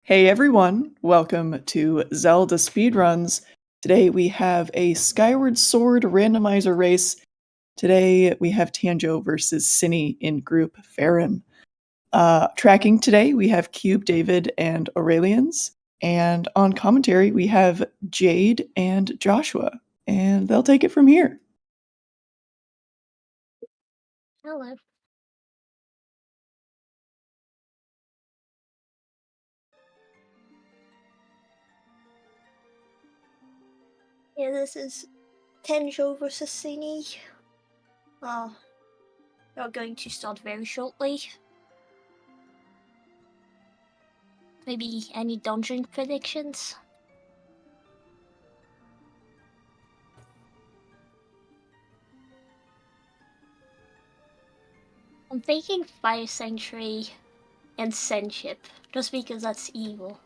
Hey everyone, welcome to Zelda Speedruns. Today we have a Skyward Sword randomizer race. Today we have Tanjo versus Synii in group Faron. Tracking today we have Cube, David, and Aurelians. And on commentary we have Jade and Joshua. And they'll take it from here. Hello. Yeah, this is Tenjo versus Synii. We're going to start very shortly. Maybe any dungeon predictions? I'm thinking Fire Sanctuary and Senship, just because that's evil.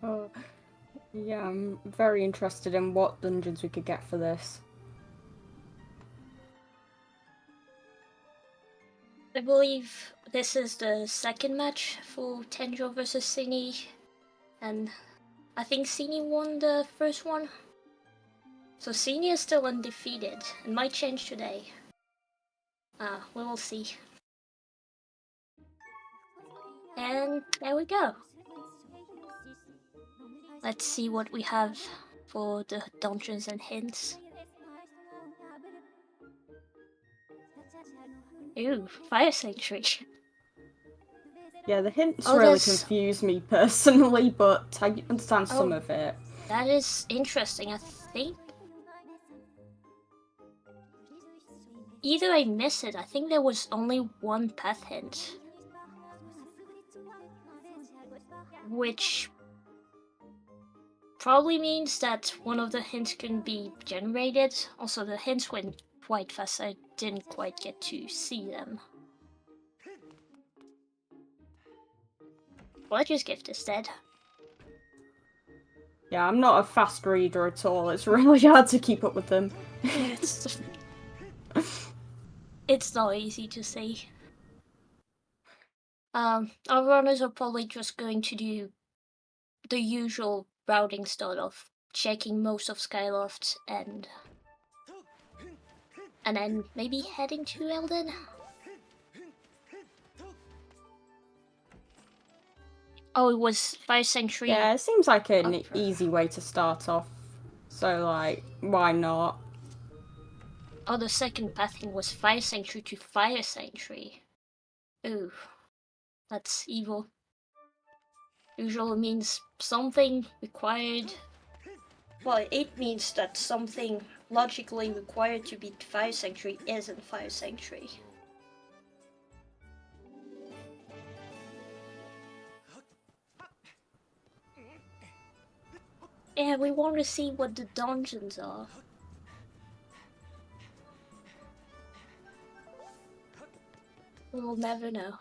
Oh, yeah, I'm very interested in what dungeons we could get for this. I believe this is the second match for Tenjo versus Synii, and I think Synii won the first one. So Synii is still undefeated. It might change today. We will see. And there we go. Let's see what we have for the dungeons and hints. Ooh, Fire Sanctuary. Yeah, the hints really confuse me personally, but I understand some of it. That is interesting. I think either I missed it. I think there was only one path hint, which probably means that one of the hints can be generated. Also, the hints went quite fast. I didn't quite get to see them. Ledger's Gift is dead. Yeah, I'm not a fast reader at all. It's really hard to keep up with them. It's not easy to see. Our runners are probably just going to do the usual routing start of checking most of Skyloft and then maybe heading to Elden. Oh, it was Fire Sanctuary. Yeah, it seems like an easy way to start off. So, like, why not? Oh, the second pathing was Fire Sanctuary to Fire Sanctuary. Ooh, that's evil. Usually means something required. Well, it means that something logically required to beat Fire Sanctuary isn't Fire Sanctuary. Yeah, we want to see what the dungeons are. We'll never know.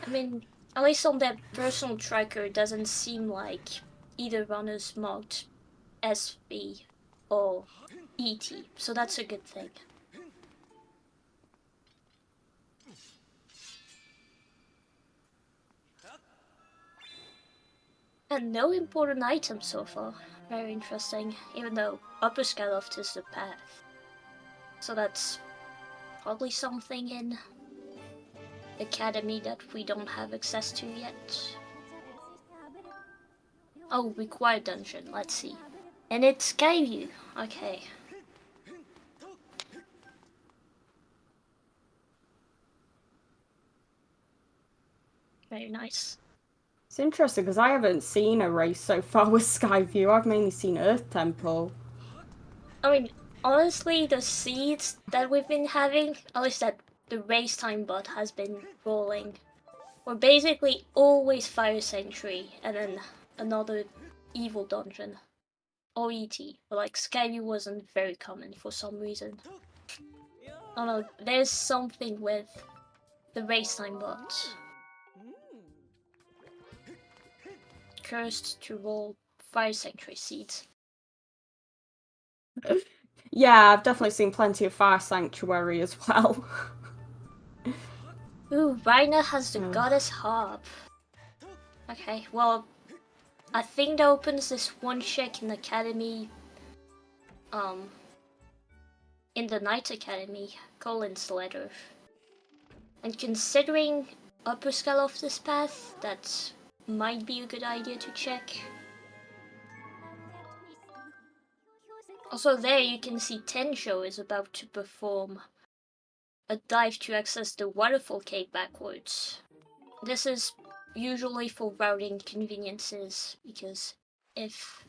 I mean, at least on that personal tracker, it doesn't seem like either runner's marked SV or ET, so that's a good thing. And no important items so far. Very interesting, even though Upper Skyloft is the path. So that's probably something in Academy that we don't have access to yet. Oh, required dungeon, let's see. And it's Skyview, okay. Very nice. It's interesting because I haven't seen a race so far with Skyview. I've mainly seen Earth Temple. I mean, honestly, the seeds that we've been having, at least that the race time bot has been rolling, were basically always Fire Sanctuary and then another evil dungeon. Or ET, but like Skyview wasn't very common for some reason. I don't know, there's something with the race time bot. cursed to roll Fire Sanctuary seeds. Yeah, I've definitely seen plenty of Fire Sanctuary as well. Ooh, Raina has the Goddess Harp. Okay, well, I think that opens this one check in Academy, in the Knight Academy, Colin's letter. And considering upper scale of this path, that might be a good idea to check. Also there you can see Tenjo is about to perform a dive to access the waterfall cave backwards. This is usually for routing conveniences, because if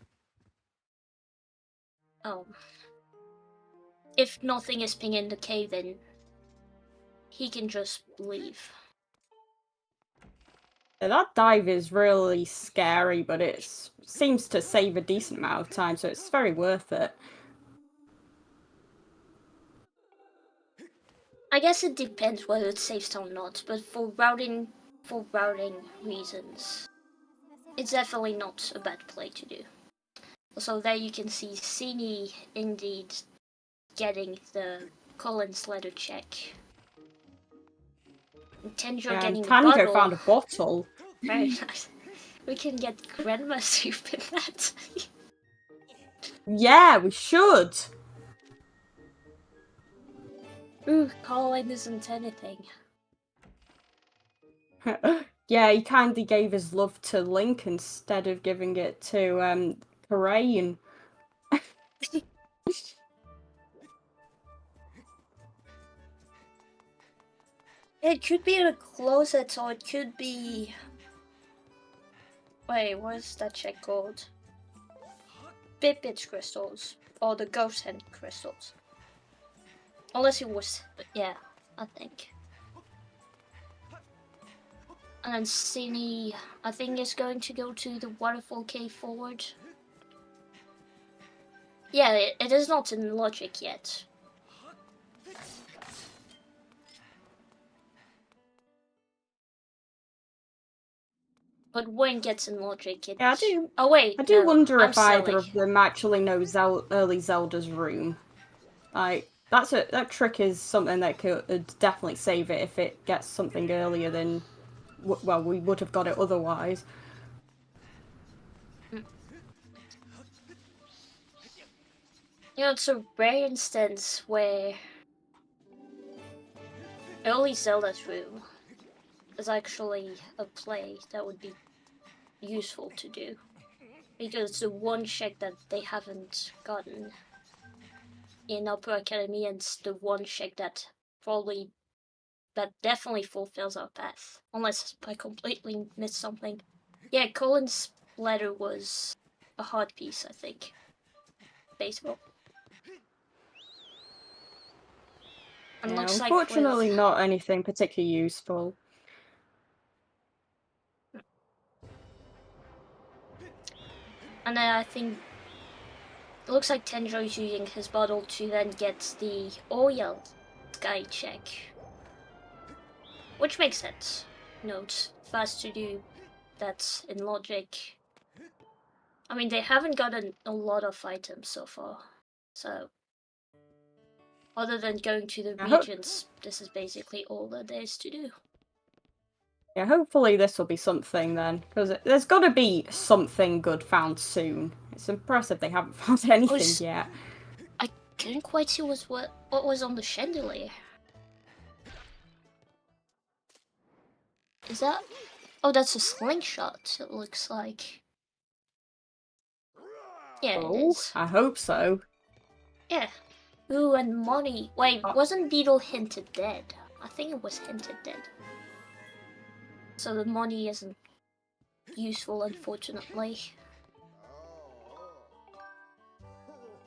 nothing is pinging the cave, then he can just leave. Yeah, that dive is really scary, but it seems to save a decent amount of time, so it's very worth it. I guess it depends whether it saves time or not, but for routing reasons, it's definitely not a bad play to do. Also there you can see Synii indeed getting the Colin's letter check. And Tenjo getting the Tanjo bottle. found a bottle. Very nice. We can get grandma soup in that. Yeah, we should. Ooh, Colin isn't anything. Yeah, he kindly gave his love to Link instead of giving it to Parain. It could be a closet, or it could be... Wait, what's that check called? Bit crystals, or the ghost hand crystals. Unless it was... yeah, I think. And then Synii, I think, is going to go to the waterfall cave forward. Yeah, it is not in logic yet. But when it gets in logic, it's... Yeah, I do. Oh wait, I do no, wonder I'm if either silly. of them actually know early Zelda's room. Like, that trick is something that could definitely save it if it gets something earlier than, well, we would have got it otherwise. You know, it's a rare instance where early Zelda's room is actually a play that would be useful to do. Because it's the one check that they haven't gotten in Upper Academy, and it's the one check that definitely fulfills our path. Unless I completely missed something. Yeah, Colin's letter was a hard piece, I think. Baseball. And Yeah, looks unfortunately like with... not anything particularly useful. And then I think it looks like Tenjo is using his bottle to then get the oil sky check. Which makes sense. You know, it's fast to do that in logic. I mean, they haven't gotten a lot of items so far. So, other than going to the regions, this is basically all that there is to do. Yeah, hopefully this will be something then, because there's got to be something good found soon. It's impressive they haven't found anything yet. I couldn't quite see what was on the chandelier. Is that... Oh, that's a slingshot, it looks like. Yeah, it is. I hope so. Yeah. Ooh, and money. Wait, wasn't Beetle hinted dead? I think it was hinted dead. So the money isn't useful, unfortunately.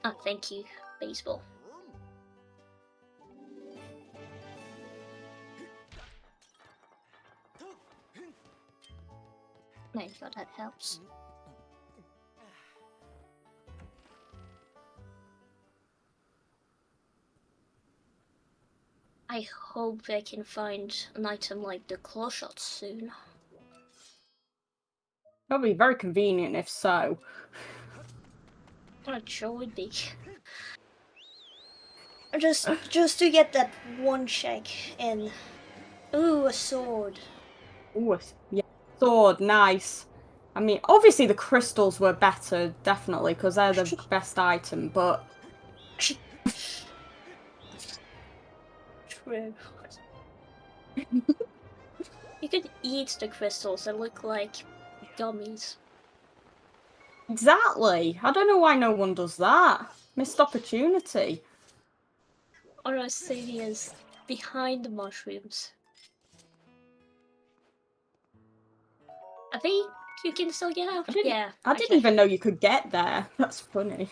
Ah, thank you, baseball. There you go, that helps. I hope I can find an item like the claw shots soon. Probably very convenient if so. It sure would be. Just to get that one check in. Ooh, a sword. Ooh, yeah, sword, nice. I mean, obviously the crystals were better, definitely, because they're the best item, but... True. You could eat the crystals that look like gummies. Exactly! I don't know why no one does that. Missed opportunity. Or else Synii is behind the mushrooms. I think you can still get out. Yeah. I didn't even know you could get there. That's funny.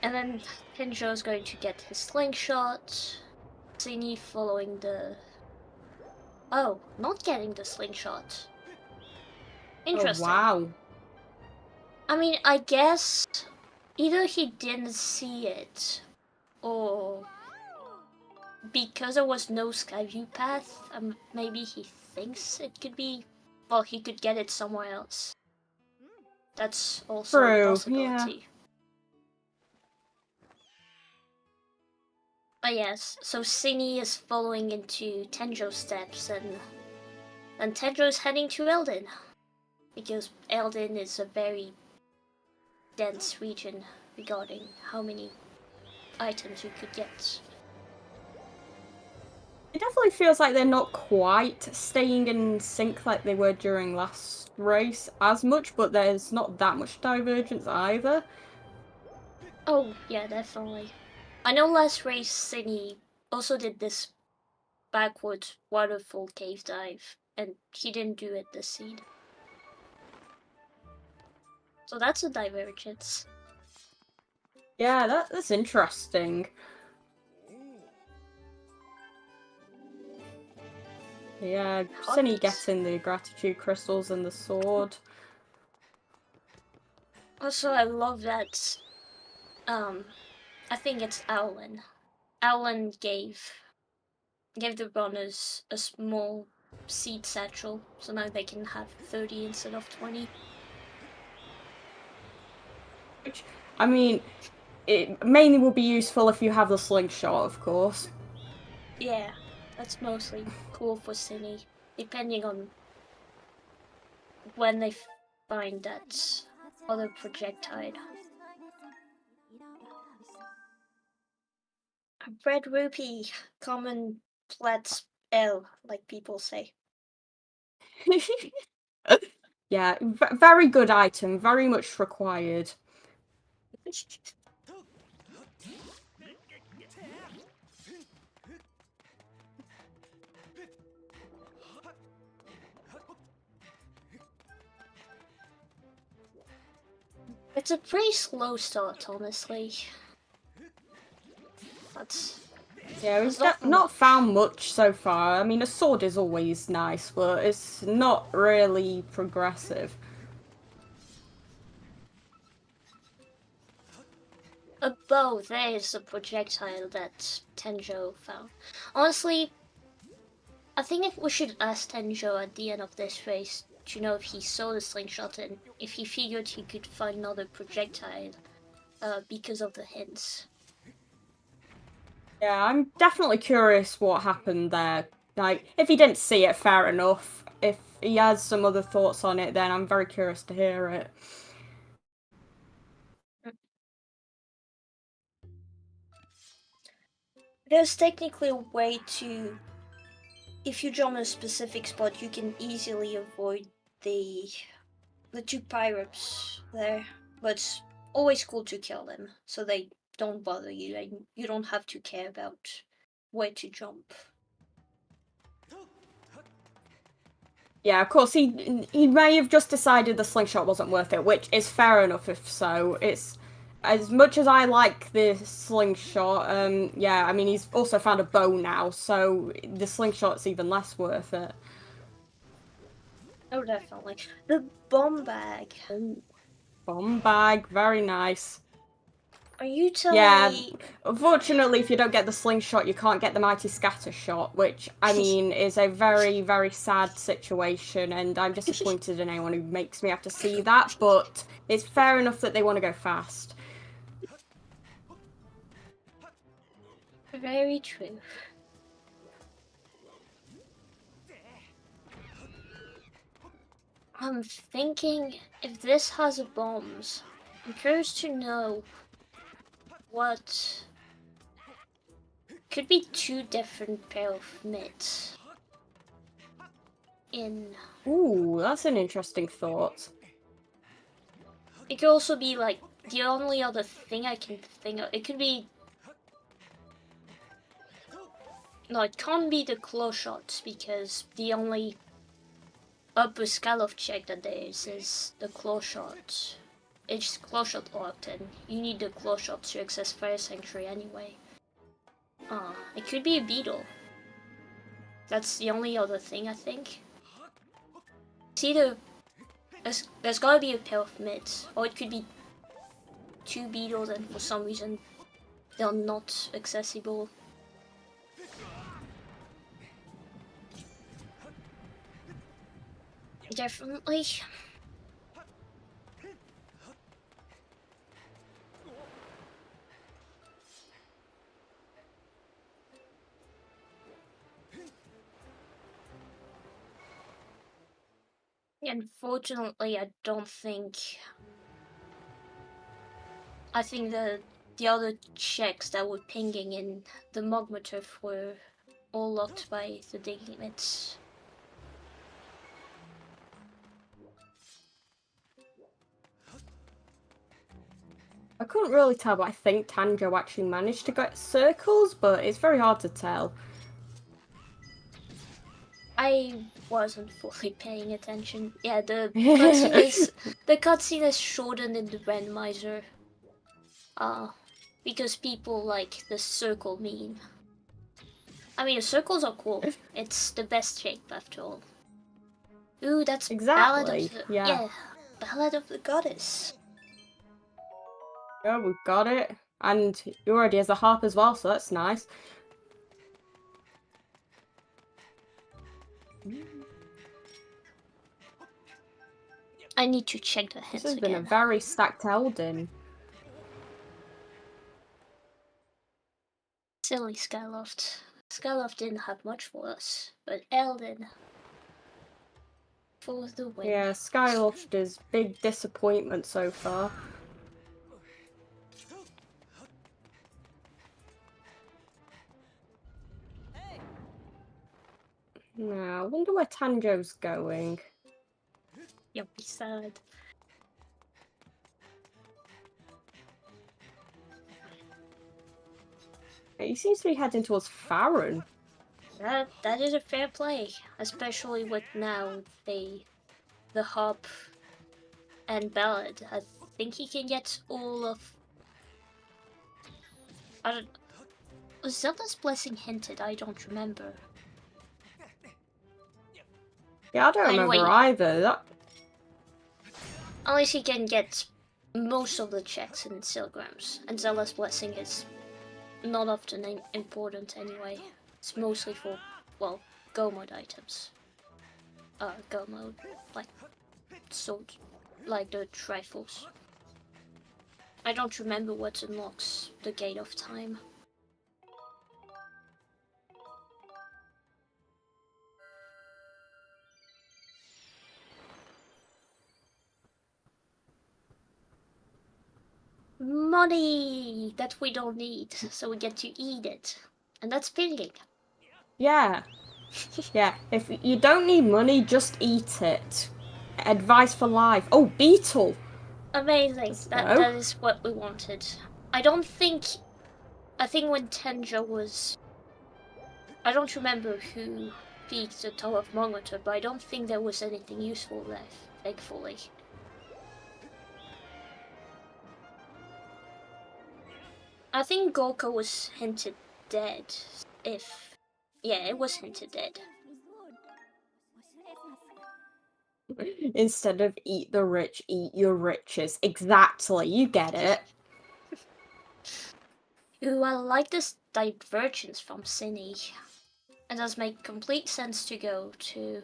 And then Tenjo's going to get his slingshot. Synii following the... Oh, not getting the slingshot. Interesting. Oh, wow. I mean, I guess either he didn't see it, or because there was no Skyview path, maybe he thinks it could be... Well, he could get it somewhere else. That's also a possibility. Yeah. But yes, so Synii is following into Tenjo's steps, and Tenjo's heading to Eldin. Because Eldin is a very dense region regarding how many items you could get. It definitely feels like they're not quite staying in sync like they were during last race as much, but there's not that much divergence either. Oh, yeah, definitely. I know last race Synii also did this backward waterfall cave dive, and he didn't do it this seed. So that's a divergence. Yeah, that's interesting. Yeah, Synii getting the gratitude crystals and the sword. Also, I love that, I think it's Owlin. Owlin gave the runners a small seed satchel, so now they can have 30 instead of 20. Which, I mean, it mainly will be useful if you have the slingshot, of course. Yeah, that's mostly cool for Synii, depending on when they find that other projectile. A red rupee, common plat L, like people say. Yeah, very good item, very much required. It's a pretty slow start, honestly. Yeah, we've not found much so far. I mean, a sword is always nice, but it's not really progressive. A bow, there is a projectile that Tenjo found. Honestly, I think we should ask Tenjo at the end of this race to know if he saw the slingshot and if he figured he could find another projectile because of the hints. Yeah, I'm definitely curious what happened there. Like, if he didn't see it, fair enough. If he has some other thoughts on it, then I'm very curious to hear it. There's technically a way to... If you jump in a specific spot, you can easily avoid the two pirates there. But it's always cool to kill them, so they don't bother you, and you don't have to care about where to jump. Yeah, of course, he may have just decided the slingshot wasn't worth it, which is fair enough if so. It's... As much as I like the slingshot, yeah, I mean, he's also found a bow now, so the slingshot's even less worth it. Oh, definitely. The bomb bag. Ooh. Bomb bag, very nice. Are you telling Yeah, me? unfortunately, if you don't get the slingshot, you can't get the mighty scatter shot, which, I mean, is a very, very sad situation, and I'm disappointed in anyone who makes me have to see that, but it's fair enough that they want to go fast. Very true. I'm thinking if this has bombs, I'm curious to know what could be two different pair of mitts in. Ooh, that's an interesting thought. It could also be like the only other thing I can think of. It could be. No, it can't be the claw shots because the only upper scale check that there is the claw shot. It's claw shot locked, and you need the claw shot to access Fire Sanctuary anyway. It could be a beetle. That's the only other thing I think. See there's gotta be a pair of mitts, or it could be two beetles, and for some reason they're not accessible. Definitely. Unfortunately, I don't think. I think the other checks that were pinging in the magma turf were all locked by the digging mitts. I couldn't really tell, but I think Tanjo actually managed to get circles, but it's very hard to tell. I wasn't fully paying attention. Yeah, the cutscene is shortened in the randomizer. Because people like the circle meme. I mean, the circles are cool. It's the best shape after all. Ooh, that's Exactly. Yeah. Ballad of the Goddess. Yeah, we've got it. And he already has a harp as well, so that's nice. I need to check the hints This has again. been a very stacked Elden. Silly Skyloft. Skyloft didn't have much for us, but Elden for the win. Yeah, Skyloft is big disappointment so far. Now, I wonder where Tanjo's going. You'll be sad. He seems to be heading towards Faron. That is a fair play, especially with now the harp and ballad. I think he can get all of. I don't. Was Zelda's blessing hinted? I don't remember. Yeah, I don't remember either. Unless he can get most of the checks in Silgrams, and Zelda's blessing is not often important anyway. It's mostly for, well, go mode items. Go mode, like sword, like the trifles. I don't remember what unlocks the Gate of Time. Money that we don't need, so we get to eat it. And that's pinging. Yeah. Yeah, if you don't need money, just eat it. Advice for life. Oh, beetle! Amazing. That is what we wanted. I think when Tenjo was... I don't remember who peaked the Tower of Momoto, but I don't think there was anything useful left, thankfully. I think Gorka was hinted dead, yeah, it was hinted dead. Instead of eat the rich, eat your riches. Exactly, you get it. Ooh, I like this divergence from Synii. It does make complete sense to go to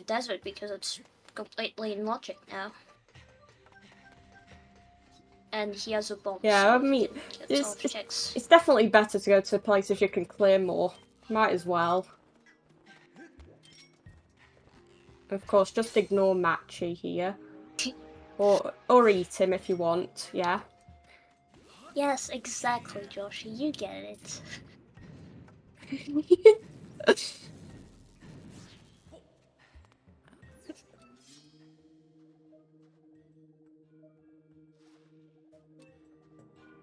desert because it's completely in logic now. And he has a bomb, Yeah, so I mean, gets all the checks. it's definitely better to go to places you can clear more. Might as well. Of course, just ignore Matchy here. Or eat him if you want, yeah. Yes, exactly, Joshy, you get it.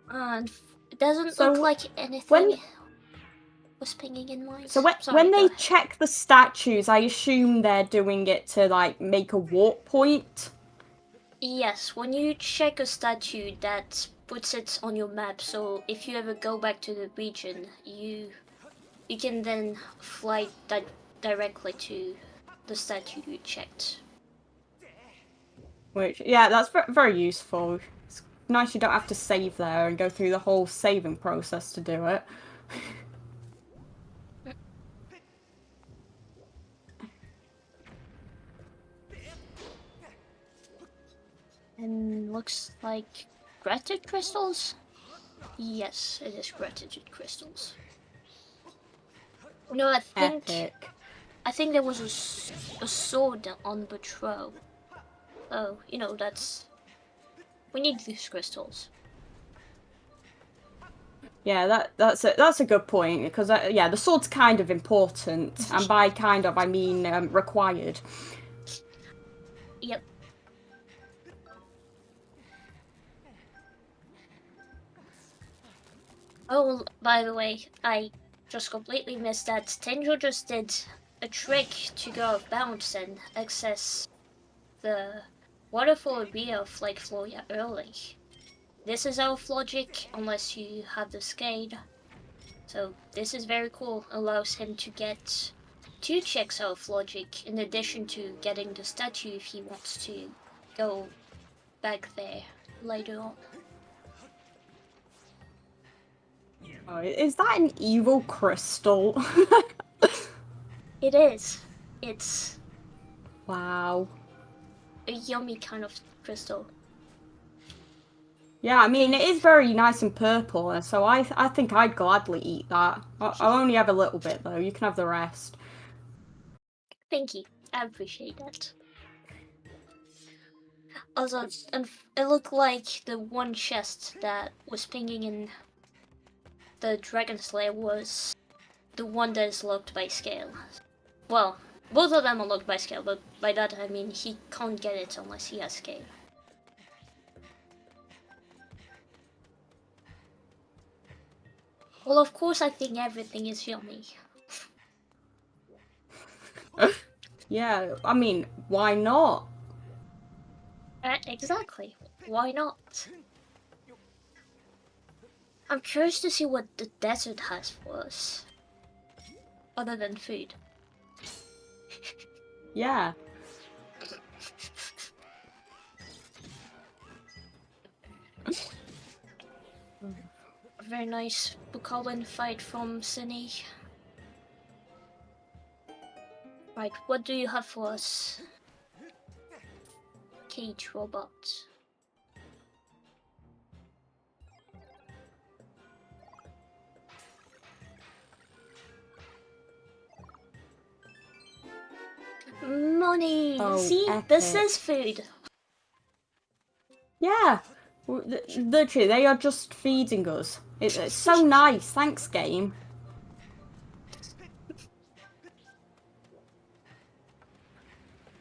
And it doesn't look like anything was pinging in mine. So Sorry, when go they ahead. check the statues, I assume they're doing it to, like, make a warp point? Yes, when you check a statue, that puts it on your map, so if you ever go back to the region, you can then fly directly to the statue you checked. Which, yeah, that's very useful. It's nice you don't have to save there and go through the whole saving process to do it. And looks like gratitude crystals? Yes, it is gratitude crystals. No, I think there was a sword on patrol. Oh, you know, we need these crystals. Yeah, that's a good point because yeah, the sword's kind of important, and by kind of I mean required. Yep. Oh, by the way, I just completely missed that. Tanjo just did a trick to go off bounds and access the waterfall area of Lake Floria early. This is out of logic unless you have the Skade. So this is very cool. Allows him to get 2 checks out of logic in addition to getting the statue if he wants to go back there later on. Oh, is that an evil crystal? It is. It's Wow. a yummy kind of crystal. Yeah, I mean, it is very nice and purple, and so I think I'd gladly eat that. I'll only have a little bit, though. You can have the rest. Thank you. I appreciate that. Also, it looked like the one chest that was pinging in the Dragon Slayer was the one that is locked by scale. Well, both of them are locked by scale, but by that I mean he can't get it unless he has scale. Well, of course I think everything is yummy. Yeah, I mean, why not? Exactly. Why not? I'm curious to see what the desert has for us. Other than food. Yeah. Very nice Bukalin fight from Synii. Right, what do you have for us? Cage robot. Money! Oh, see? epic. This is food! Yeah. Literally, they are just feeding us. It's so nice. Thanks, game.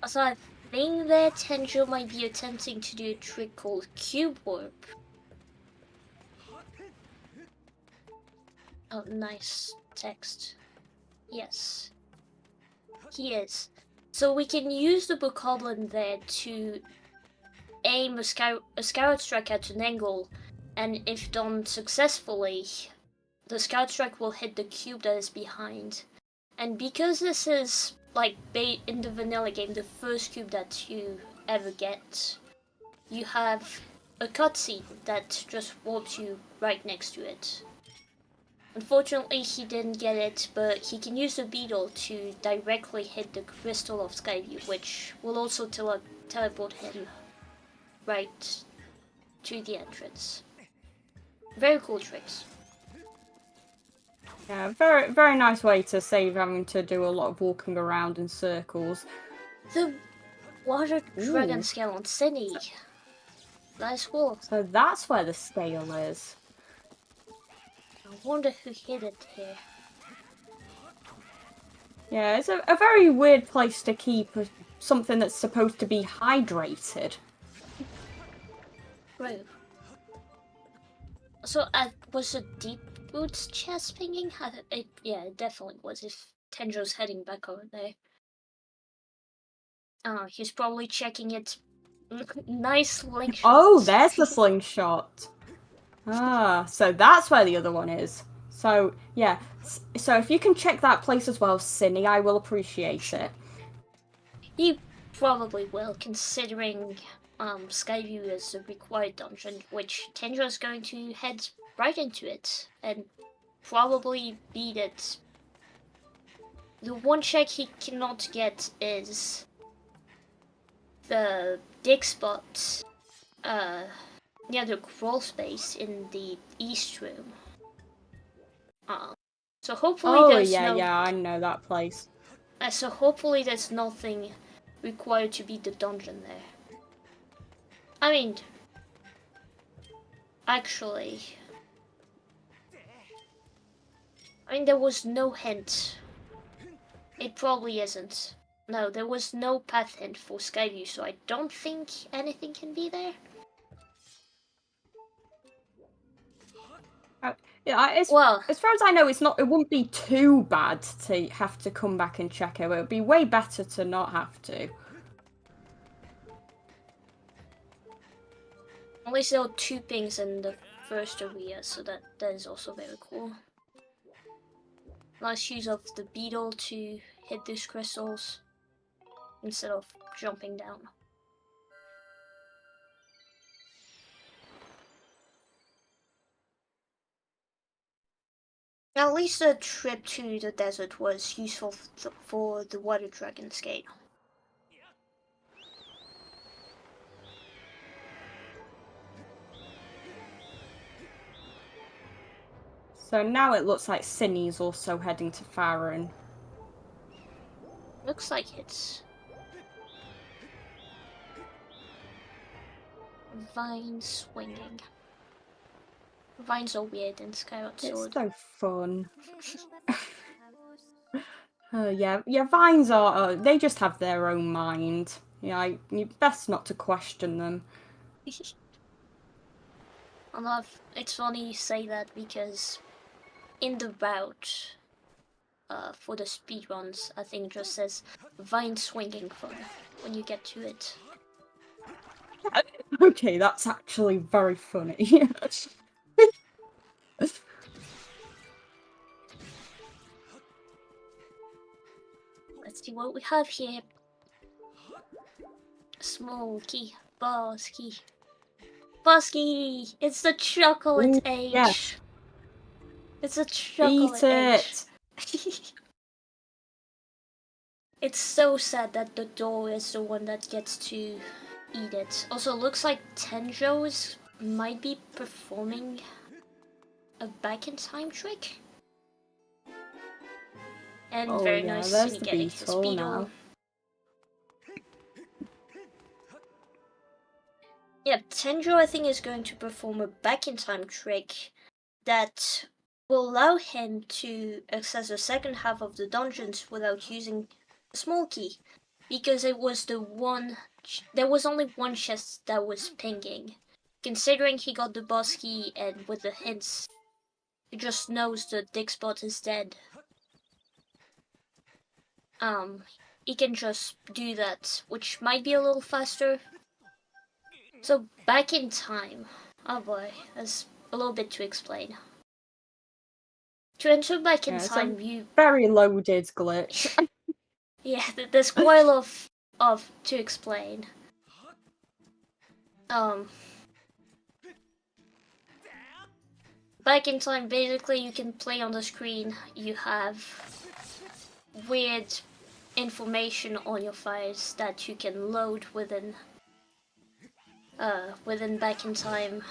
Also, I think that Tenjo might be attempting to do a trick called Cube Warp. Oh, nice text. Yes. He is. So we can use the Bokoblin there to aim a Scout Strike at an angle, and if done successfully, the Scout Strike will hit the cube that is behind. And because this is, like, in the vanilla game, the first cube that you ever get, you have a cutscene that just warps you right next to it. Unfortunately, he didn't get it, but he can use the beetle to directly hit the crystal of Skyview, which will also teleport him right to the entrance. Very cool tricks. Yeah, very, very nice way to save having to do a lot of walking around in circles. The water dragon scale on Synii. That's cool. So that's where the scale is. I wonder who hid it here. Yeah, it's a very weird place to keep something that's supposed to be hydrated. Right. So, was it Deep Root's chest pinging? Yeah, it definitely was. If Tenjo's heading back over there. He's probably checking it. Nice slingshot. Oh, there's the slingshot. Ah, so that's where the other one is. So, yeah. So if you can check that place as well, Synii, I will appreciate it. He probably will, considering Skyview is a required dungeon, which Tenjo is going to head right into it and probably beat it. The one check he cannot get is the dig spot near the crawl space in the east room. So hopefully yeah, I know that place. So hopefully there's nothing required to beat the dungeon there. I mean, actually, there was no hint. It probably isn't. No, there was no path hint for Skyview, so I don't think anything can be there. Yeah, as far as I know, it wouldn't be too bad to have to come back and check it. It would be way better to not have to. At least there are 2 pings in the first area, so that is also very cool. Nice use of the beetle to hit these crystals instead of jumping down. At least the trip to the desert was useful for the water dragon skate. So now it looks like Synnii's also heading to Faron. Looks like it's vine swinging. Vines are weird in Skyward Sword. It's so fun. Yeah, vines are, they just have their own mind. Yeah, you best not to question them. It's funny you say that because in the route for the speedruns, I think it just says vine swinging fun when you get to it. Okay, that's actually very funny. Let's see what we have here. Small key, boss key. Boss key! It's the chocolate age! Yes. It's a chocolate age. It's so sad that the doll is the one that gets to eat it. Also, looks like Tenjo might be performing a back-in-time trick. And very nice Synii getting his beetle. Now. Yeah, Tenjo I think is going to perform a back-in-time trick that will allow him to access the second half of the dungeons without using a small key. Because there was only one chest that was pinging. Considering he got the boss key and with the hints, he just knows the dig spot is dead. He can just do that, which might be a little faster. So back in time, oh boy, that's a little bit to explain. To enter back in time, you very loaded glitch. Yeah, there's quite a lot of to explain. back in time, basically you can play on the screen. You have weird information on your files that you can load within back in time.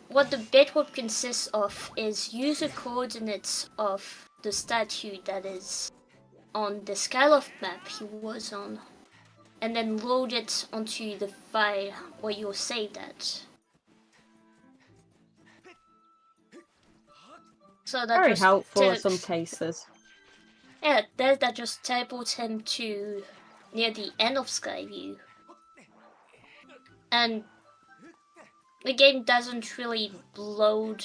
What the bitwap consists of is user coordinates of the statue that is on the Skyloft map he was on, and then load it onto the file where you're saved at. So that Very just helpful in some cases. Yeah, that just teleports him to near the end of Skyview. And the game doesn't really load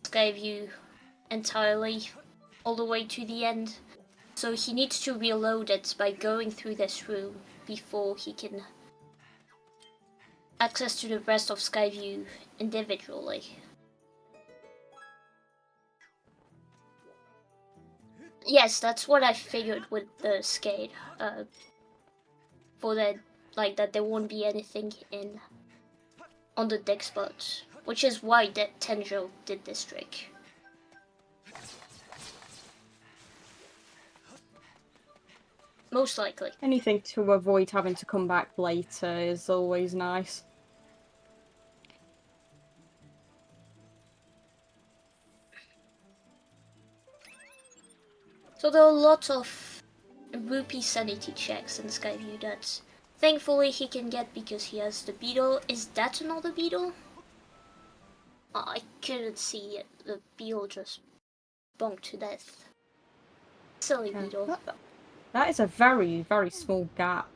Skyview entirely all the way to the end. So he needs to reload it by going through this room before he can access to the rest of Skyview individually. Yes, that's what I figured with the skate. For that, like that there won't be anything on the deck spot, which is why that Tenjo did this trick. Most likely. Anything to avoid having to come back later is always nice. So there are lots of rupee sanity checks in Skyview that thankfully he can get because he has the beetle. Is that another beetle? Oh, I couldn't see it. The beetle just bonked to death. Silly beetle. That is a very, very small gap.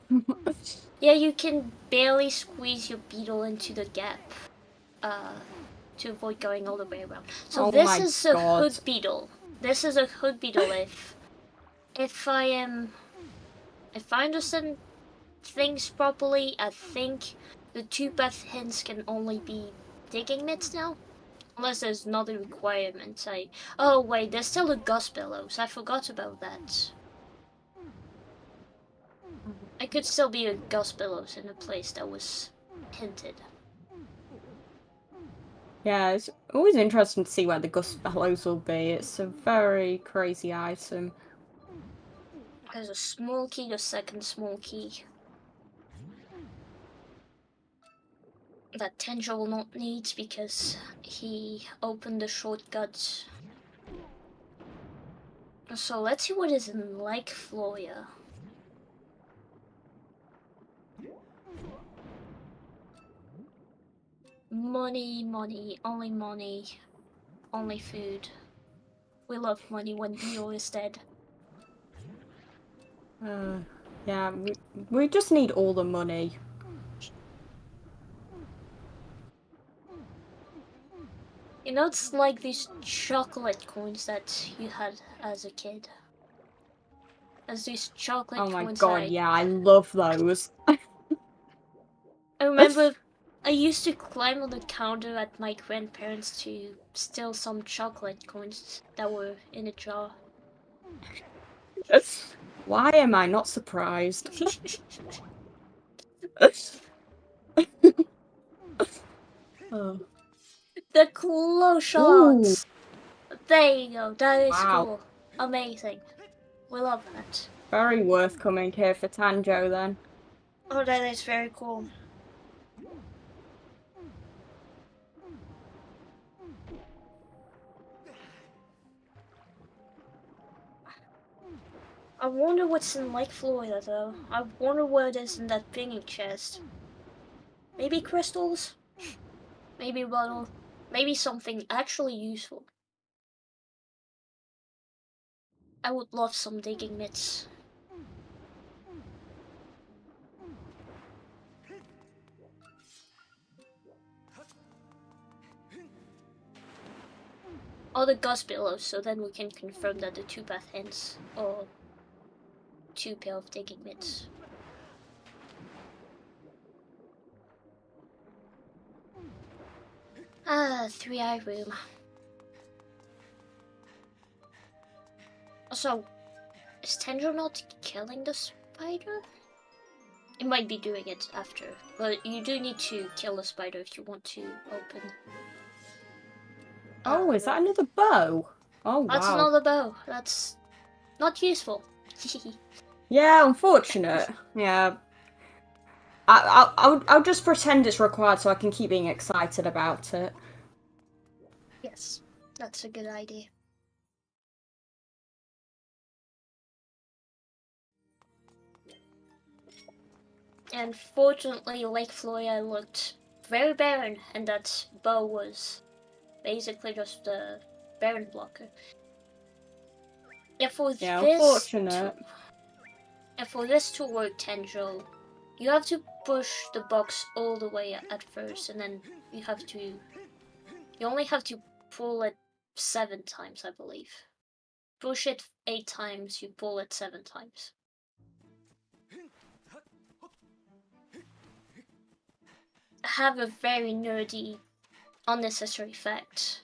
Yeah, you can barely squeeze your beetle into the gap to avoid going all the way around. So oh this is a God. hood beetle. This is a hood beetle if I understand things properly, I think the 2-path hints can only be digging mitts now. Unless there's another requirement. Oh wait, there's still the gust bellows. I forgot about that. I could still be a gust bellows in a place that was hinted. Yeah, it's always interesting to see where the gust bellows will be. It's a very crazy item. There's a small key, the second small key. That Tenjo will not need because he opened the shortcut. So let's see what is in Lake Floria. Money, money, only food. We love money when Dio is dead. Yeah, we just need all the money. You know, it's like these chocolate coins that you had as a kid. As these chocolate Oh my coins. God, yeah, I love those. I remember I used to climb on the counter at my grandparents to steal some chocolate coins that were in a jar. Why am I not surprised? Oh. The close shots! Ooh. There you go, that is Wow. cool. Amazing. We love that. Very worth coming here for Tanjo then. Oh, that is very cool. I wonder what's in Lake Florida though. I wonder what is in that pinging chest. Maybe crystals? Maybe bottle? Maybe something actually useful. I would love some digging mitts. Or the gust billows, so then we can confirm that the 2-path hints or 2 pair of digging mitts. Ah, 3-eye room. Also, is Tenjo not killing the spider? It might be doing it after, but you do need to kill the spider if you want to open. Oh, is that another bow? Oh, wow. That's another bow. That's not useful. Yeah, unfortunate. Yeah. I'll just pretend it's required so I can keep being excited about it. Yes, that's a good idea. And fortunately, Lake Floria looked very barren, and that bow was basically just a barren blocker. And for Yeah, this unfortunate. to work, Tanjo, you have to push the box all the way at first, and then you only have to pull it 7 times, I believe. Push it 8 times, you pull it 7 times. Have a very nerdy, unnecessary fact.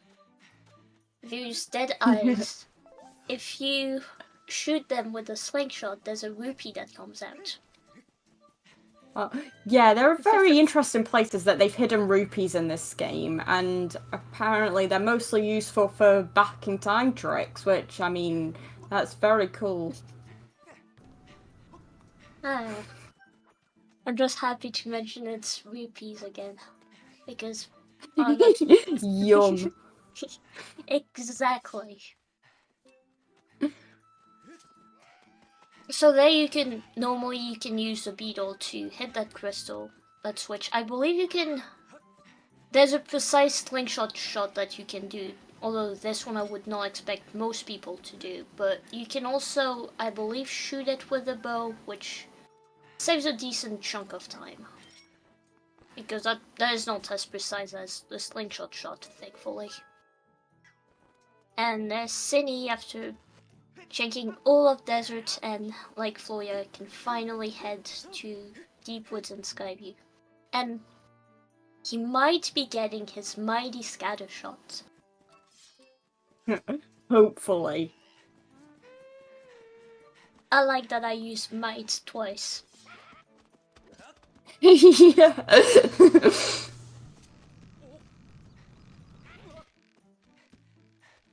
If you use dead eyes, if you shoot them with a slingshot, there's a rupee that comes out. Yeah, there are very interesting places that they've hidden rupees in this game, and apparently they're mostly useful for backing time tricks, which, I mean, that's very cool. I'm just happy to mention it's rupees again, because Yum. Exactly. So there you can use the beetle to hit that crystal, that switch. I believe there's a precise slingshot shot that you can do, although this one I would not expect most people to do, but you can also, I believe, shoot it with a bow, which saves a decent chunk of time. Because that is not as precise as the slingshot shot, thankfully. And Synii, after checking all of Desert and Lake Floria, can finally head to Deep Woods and Skyview. And he might be getting his mighty scatter shot. Hopefully. I like that I use might twice. Yeah.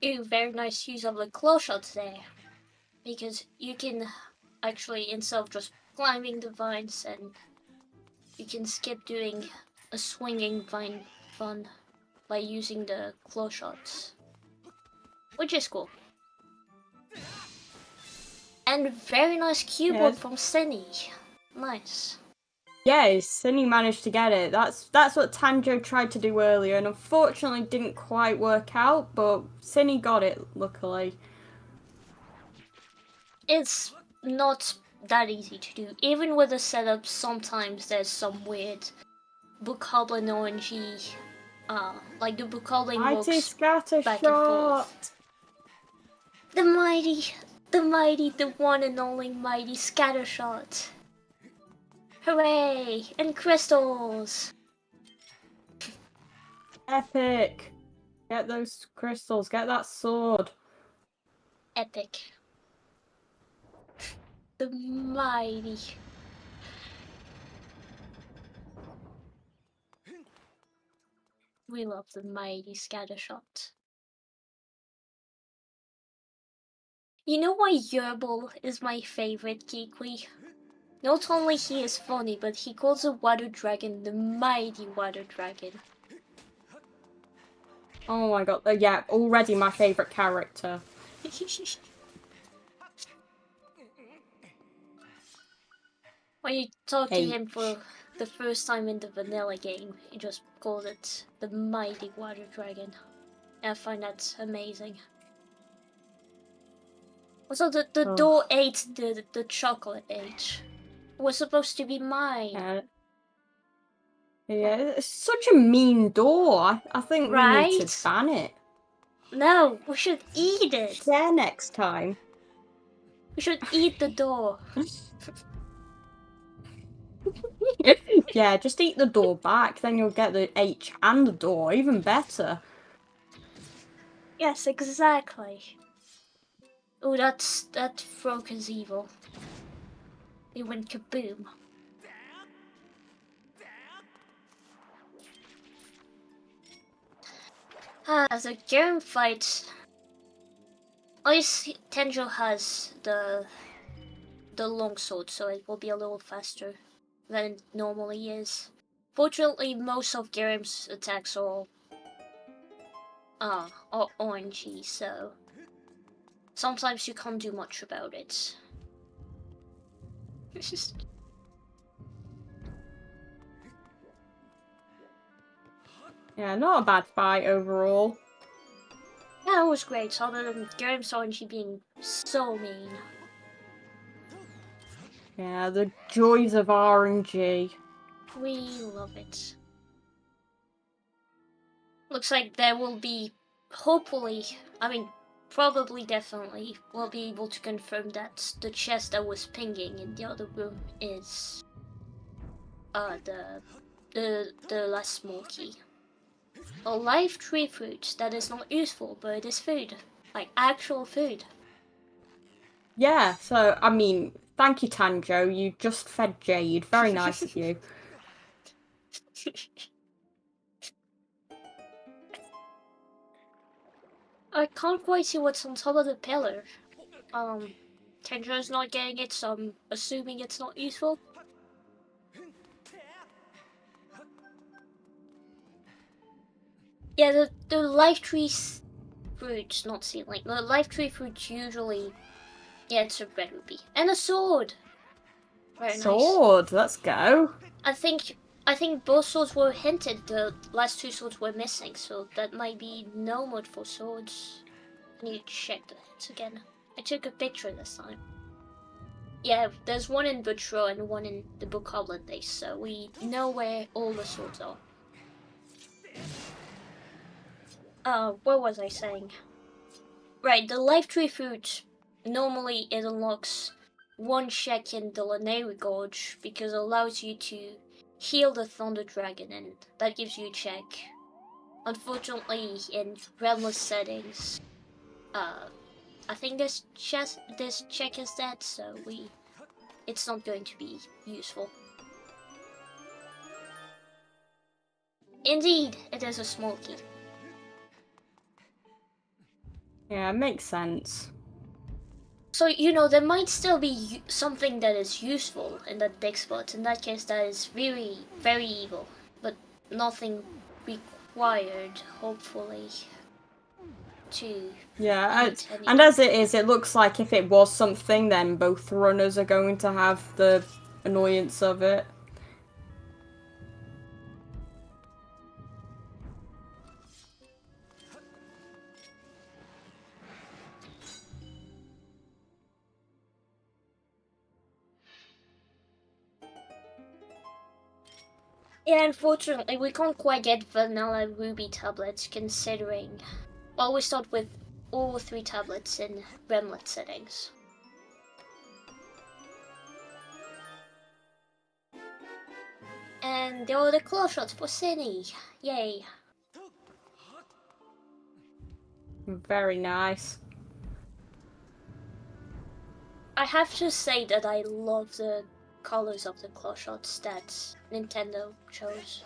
Ooh, very nice use of the claw shots there. Because you can actually, instead of just climbing the vines, and you can skip doing a swinging vine fun by using the claw shots. Which is cool. And very nice keyboard from Synii. Nice. Yes, Synii managed to get it. That's what Tanjo tried to do earlier, and unfortunately didn't quite work out, but Synii got it, luckily. It's not that easy to do. Even with the setup, sometimes there's some weird bokoblin orangey, like the bokoblin Mighty walks scatter back and shot! forth. The mighty, the one and only mighty scatter shot. Hooray! And crystals! Epic! Get those crystals, get that sword. Epic. The mighty. We love the mighty scatter shot. You know why Yerbal is my favorite Geekly? Not only he is funny, but he calls the water dragon the mighty water dragon. Oh my god, yeah, already my favourite character. When you talk to him for the first time in the vanilla game, he just called it the mighty water dragon. And I find that amazing. Also, the door ate the chocolate ate. It was supposed to be mine. Yeah, it's such a mean door. I think we need to ban it. No, we should eat it. Share next time. We should eat the door. Yeah, just eat the door back, then you'll get the H and the door, even better. Yes, exactly. Oh, that frog is evil. It went kaboom. The Garen fight. At least Tenjo has the long sword, so it will be a little faster than it normally is. Fortunately, most of Garen's attacks are orangey, so sometimes you can't do much about it. Yeah, not a bad fight overall. Yeah, it was great, other than Garen's orangey being so mean. Yeah, the joys of RNG. We love it. Looks like there will be, hopefully, probably definitely, we'll be able to confirm that the chest that was pinging in the other room is the last smoky. A live tree fruit that is not useful, but it is food. Like actual food. Yeah, so, I mean, thank you, Tanjo. You just fed Jade. Very nice of you. I can't quite see what's on top of the pillar. Tenjo's not getting it, so I'm assuming it's not useful. Yeah, the life tree fruit, not ceiling. The life tree fruit usually, yeah, it's a red ruby and a sword. Very nice. Sword, let's go. I think both swords were hinted. The last two swords were missing, so that might be no mode for swords. I need to check the hits again. I took a picture this time. Yeah, there's one in Butro and one in the Bokoblin base, so we know where all the swords are. What was I saying? Right, the life tree fruit, normally it unlocks one check in the Lanayru Gorge because it allows you to heal the Thunder Dragon, and that gives you a check. Unfortunately, in Remlits settings, I think this check is dead, so it's not going to be useful. Indeed, it is a small key. Yeah, makes sense. So, there might still be something that is useful in that big spot. In that case, that is very, very evil. But nothing required, hopefully, to... Yeah, and as it is, it looks like if it was something, then both runners are going to have the annoyance of it. Yeah, unfortunately, we can't quite get vanilla ruby tablets considering... Well, we start with all 3 tablets in Remlit settings. And there are the claw shots for Synii. Yay. Very nice. I have to say that I love the colors of the claw shots that Nintendo chose.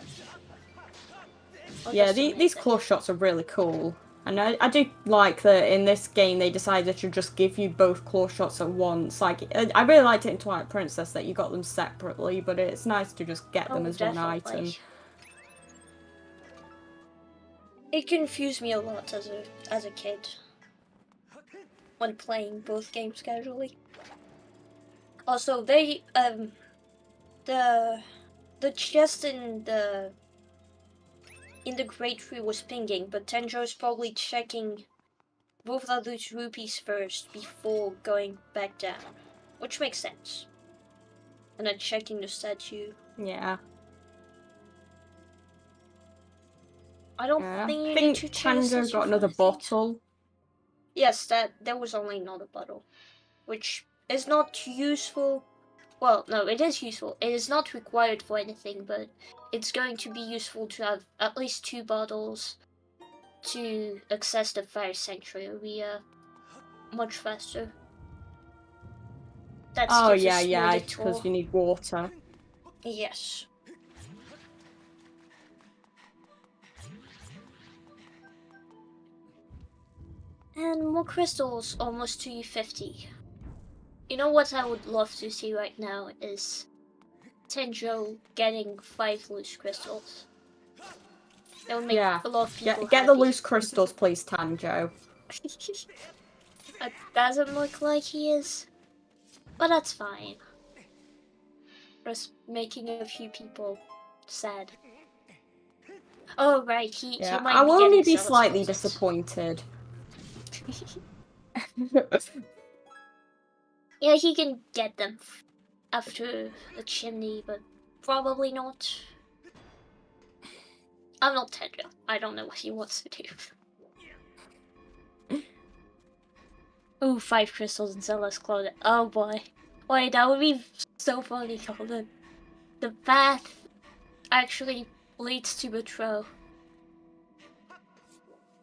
Yeah, these claw shots are really cool. And I do like that in this game they decided to just give you both claw shots at once. Like, I really liked it in Twilight Princess that you got them separately, but it's nice to just get them as one item. It confused me a lot as a kid when playing both games casually. Also, the chest in the Great Tree was pinging, but Tenjo's probably checking both of those rupees first before going back down, which makes sense. And then checking the statue. Yeah. I don't think you need to check the statue. Tanjo got another bottle. Yes, there was only another bottle, which is not useful. Well, no, it is useful. It is not required for anything, but it's going to be useful to have at least 2 bottles to access the Fire Sanctuary area much faster. That's yeah, because you need water. Yes. And more crystals, almost 250. You know what I would love to see right now is Tenjo getting 5 loose crystals. That would make Yeah. a lot of people Get the happy. loose crystals, please, Tanjo. It doesn't look like he is, but that's fine. Just making a few people sad. Oh right, he Yeah, might I'll be only getting be Zelda slightly content. disappointed. Yeah, he can get them after the chimney, but probably not. I'm not Tenjo. I don't know what he wants to do. Ooh, 5 crystals in Zelda's closet. Oh boy. Wait, that would be so funny. The path actually leads to Betrow.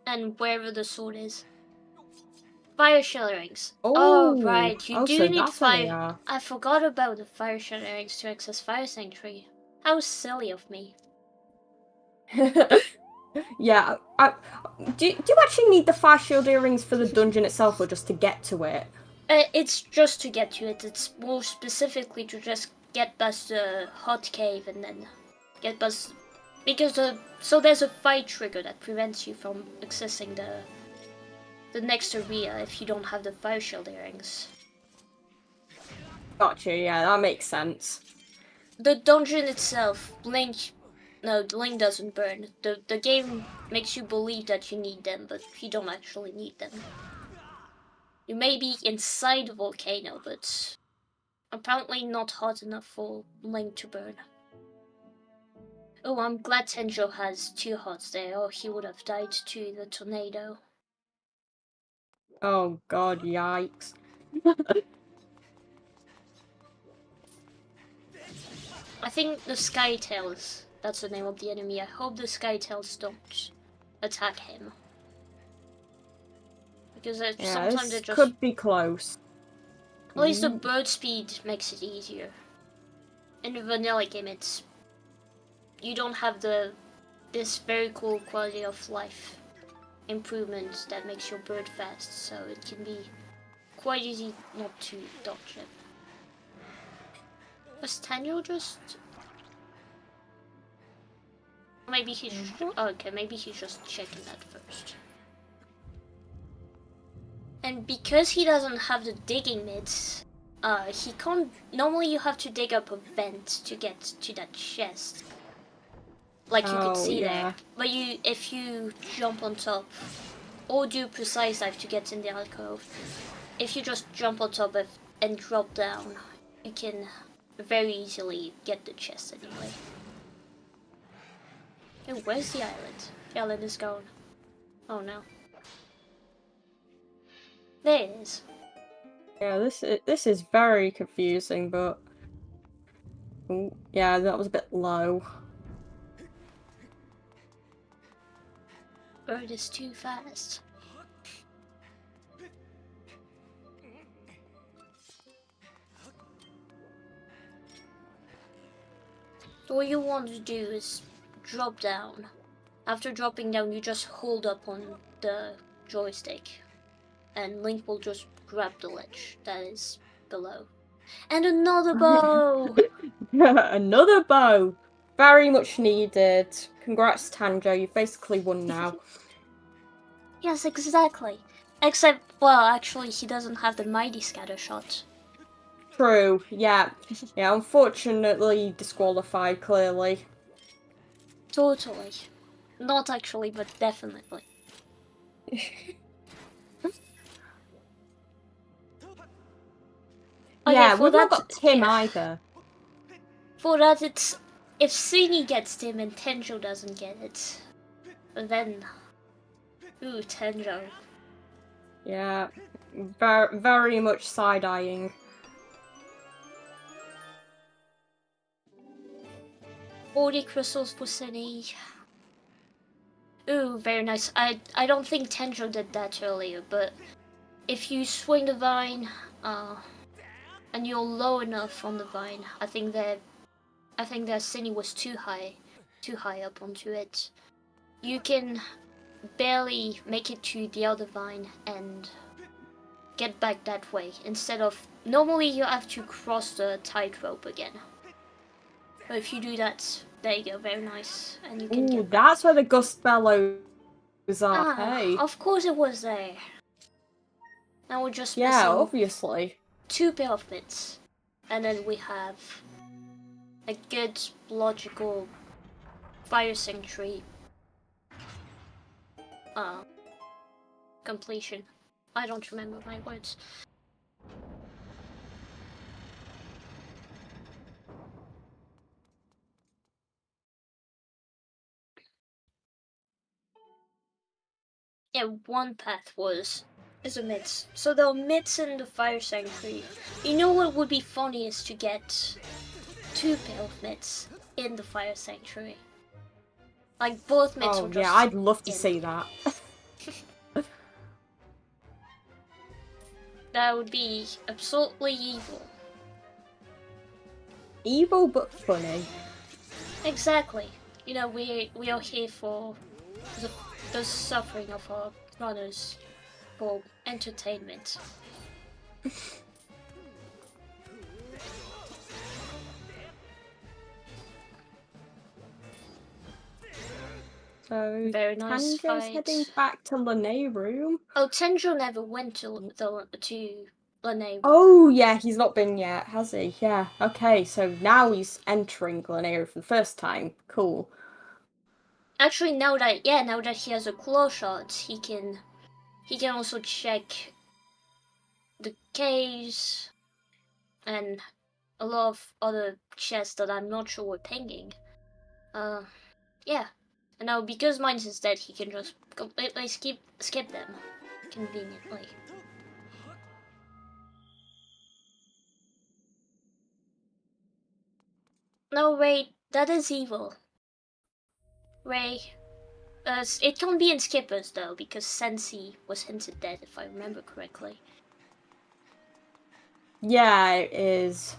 And wherever the sword is. Fire shell rings. Oh, right. You so do need that's what they fire. are. I forgot about the fire shell rings to access Fire Sanctuary. How silly of me. Yeah, do you actually need the fire shield earrings for the dungeon itself, or just to get to it? It's just to get to it. It's more specifically to just get past the hot cave and then get past... Because so there's a fight trigger that prevents you from accessing the next area if you don't have the fire shield earrings. Gotcha, yeah, that makes sense. The dungeon itself, Link doesn't burn. The game makes you believe that you need them, but you don't actually need them. You may be inside the volcano, but apparently not hot enough for Link to burn. Oh, I'm glad Tenjo has 2 hearts there, or he would have died to the tornado. Oh god, yikes. I think the Skytails, that's the name of the enemy. I hope the Skytails don't attack him. Because sometimes This they just... could be close. At least the bird speed makes it easier. In the vanilla game, you don't have this very cool quality of life improvement that makes your bird fast, so it can be quite easy not to dodge it. Was Daniel just... Maybe he's okay, maybe he's just checking that first. And because he doesn't have the digging mitts, he can't... Normally you have to dig up a vent to get to that chest. Like you could see there. But if you jump on top, or do precise dive to get in the alcove, if you just jump on top of and drop down, you can very easily get the chest anyway. Hey, where's the island? The island is gone. Oh no. There it is. Yeah, this is very confusing, but... Ooh, yeah, that was a bit low. Bird is too fast. So what you want to do is drop down. After dropping down, you just hold up on the joystick, and Link will just grab the ledge that is below. And another bow! Another bow! Very much needed. Congrats, Tanjo, you've basically won now. Yes, exactly. Except, well, actually, he doesn't have the mighty scatter shot. True, yeah. Yeah, unfortunately disqualified, clearly. Totally. Not actually, but definitely. Yeah, Okay, we've not got Tim either. For that, it's... If Synii gets Tim and Tenjo doesn't get it, then... Ooh, Tenjo. Yeah, very much side-eyeing. 40 crystals for Synii. Ooh, very nice. I don't think Tenjo did that earlier, but if you swing the vine, and you're low enough on the vine, I think that Synii was too high up onto it. You can barely make it to the other vine and get back that way. Instead of normally you have to cross the tightrope again. But if you do that, there you go, very nice, and you can Ooh, get back. that's where the gust bellows are. Ah, Hey. of course it was there. Now we're just Yeah, missing obviously. 2 pair of mitts, and then we have a good logical fire sanctuary completion. I don't remember my words. Yeah, one path is a mitts. So there are mitts in the fire sanctuary. You know what would be funny is to get 2 pair of mitts in the fire sanctuary. Like both mitts Oh were just yeah, I'd love to in. see that. That would be absolutely evil. Evil but funny. Exactly. You know, we are here for the suffering of our runners, for entertainment. So Very nice Tanjo's fight. heading back to Lene room. Oh, Tenjo never went to Lene. Oh yeah, he's not been yet, has he? Yeah. Okay, so now he's entering Lene for the first time. Cool. Actually, now that he has a claw shot, he can also check the caves and a lot of other chests that I'm not sure we're pinging. Yeah. And now because mine is dead, he can just completely skip them conveniently. No, wait, that is evil. Ray, it can't be in skippers though, because Sensi was hinted dead, if I remember correctly. Yeah, it is.